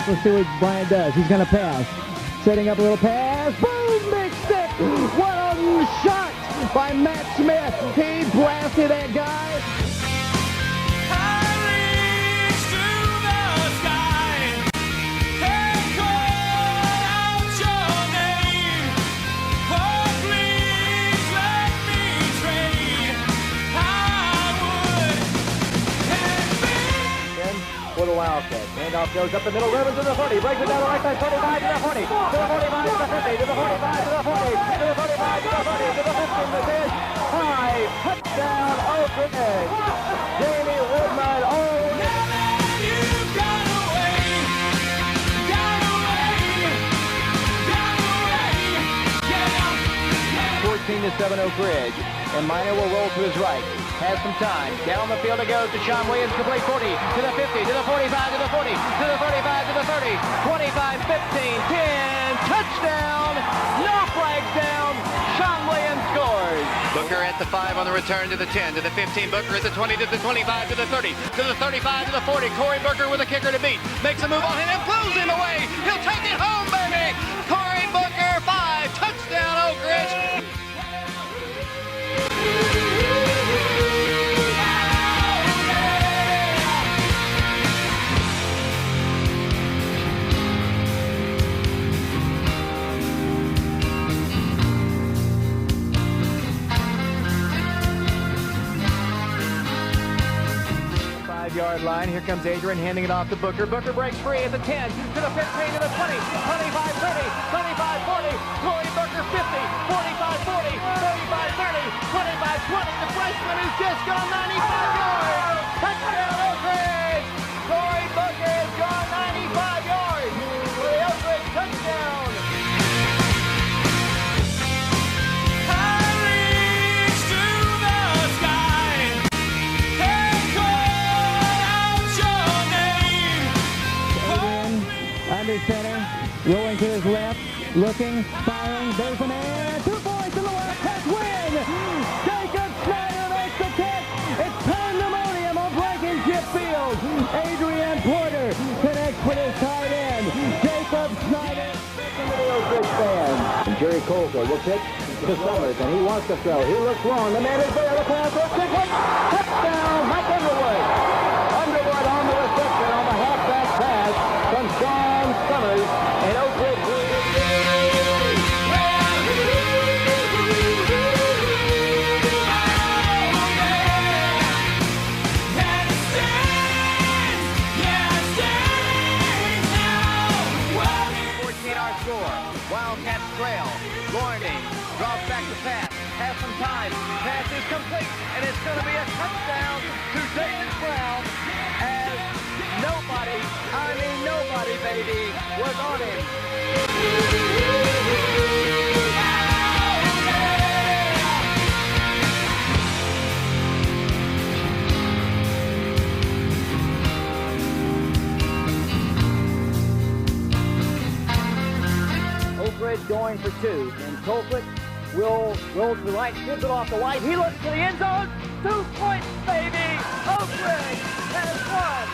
Let's see what Brian does. He's going to pass. Setting up a little pass. Boom! Big stick! What a shot by Matt Smith. He blasted that guy. For the Wildcats. Handoff goes up the middle, Rivers to the 40, breaks it down the right side, 45 to the 40, to the 45 to the 50, to the 45 to the 40, to the 45 to the 40, to the 15, to the 10, 5. Touchdown, Oak Ridge. Jamie Woodman, oh. 14-7 Oak Ridge, and Minor will roll to his right. Has some time. Down the field it goes to Sean Williams, complete 40, to the 50, to the 45, to the 40, to the 35, to the 30, 25, 15, 10, touchdown, no flags down, Sean Williams scores. Booker at the 5 on the return to the 10, to the 15, Booker at the 20, to the 25, to the 30, to the 35, to the 40, Corey Booker with a kicker to beat, makes a move on him and blows him away, he'll take it home, baby, Corey Booker, 5, touchdown Oak Ridge. 5-yard line. Here comes Adrian handing it off to Booker. Booker breaks free at the 10, to the 15, to the 20, 25, 30, 25, 40, Corey Booker 50, 45, 40, 35, 30, 25, 20. The freshman has just gone 95 yards. Touchdown Oak Ridge. Corey Booker has gone 95 yards for the Oak Ridge touchdown. Under center, rolling to his left, looking, firing, there's an air, 2 points in the Wildcats win! Jacob Snyder makes the catch! It's pandemonium on Blankenship Field! Adrian Porter connects with his tight end, Jacob Snyder. Into the Oak Ridge fans. And Jerry Colker will pitch to Summers, and he wants to throw. He looks long. The man is there. The pass is complete. Touchdown, Mike Underwood. Underwood on the reception on the halfback pass from Sean Summers, and Oak Ridge Wildcats trail. Gorney draws back the pass. Has some time. Pass is complete. And it's going to be a touchdown to David Brown as nobody, I mean nobody, baby, was on him. Ridge going for 2, and Colquitt will roll to the right, gives it off the white. He looks to the end zone. 2 points, baby. Oak Ridge has won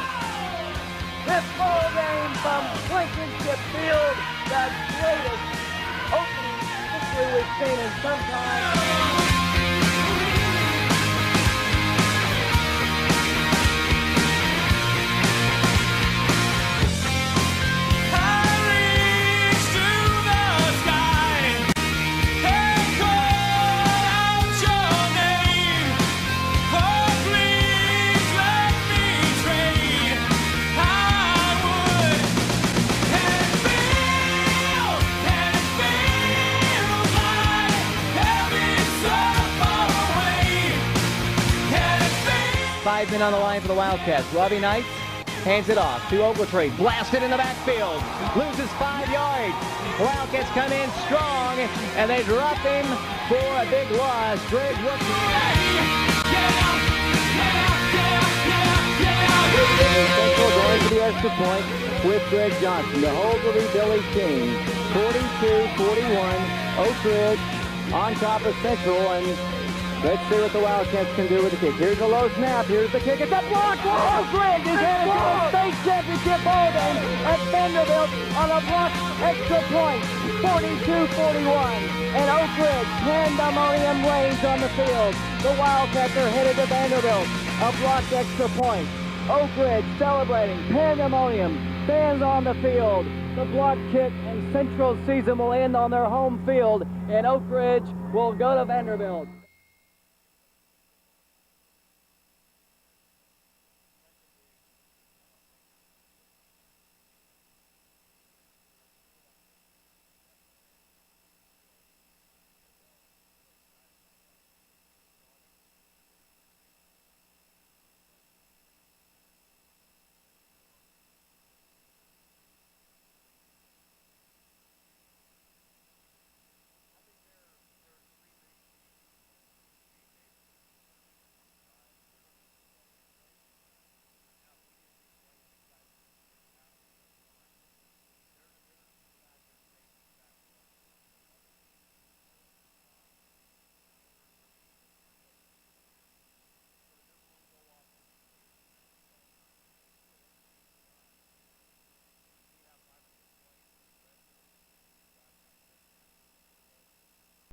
this ball game from Blankenship Field, the greatest opening victory we've seen in some time. Five men on the line for the Wildcats. Robbie Knight hands it off to Ogletree. Blasted in the backfield. Loses 5 yards. The Wildcats come in strong, and they drop him for a big loss. Greg Central going to the extra point with Greg Johnson. The hold will be Billy King. 42-41. Oak Ridge on top of Central, and let's see what the Wildcats can do with the kick. Here's a low snap. Here's the kick. It's a block. Oak Ridge is headed to a state championship ball game at Vanderbilt on a block extra point. 42-41. And Oak Ridge, pandemonium reigns on the field. The Wildcats are headed to Vanderbilt. A block extra point. Oak Ridge celebrating pandemonium. Fans on the field. The block kick, and Central's season will end on their home field. And Oak Ridge will go to Vanderbilt.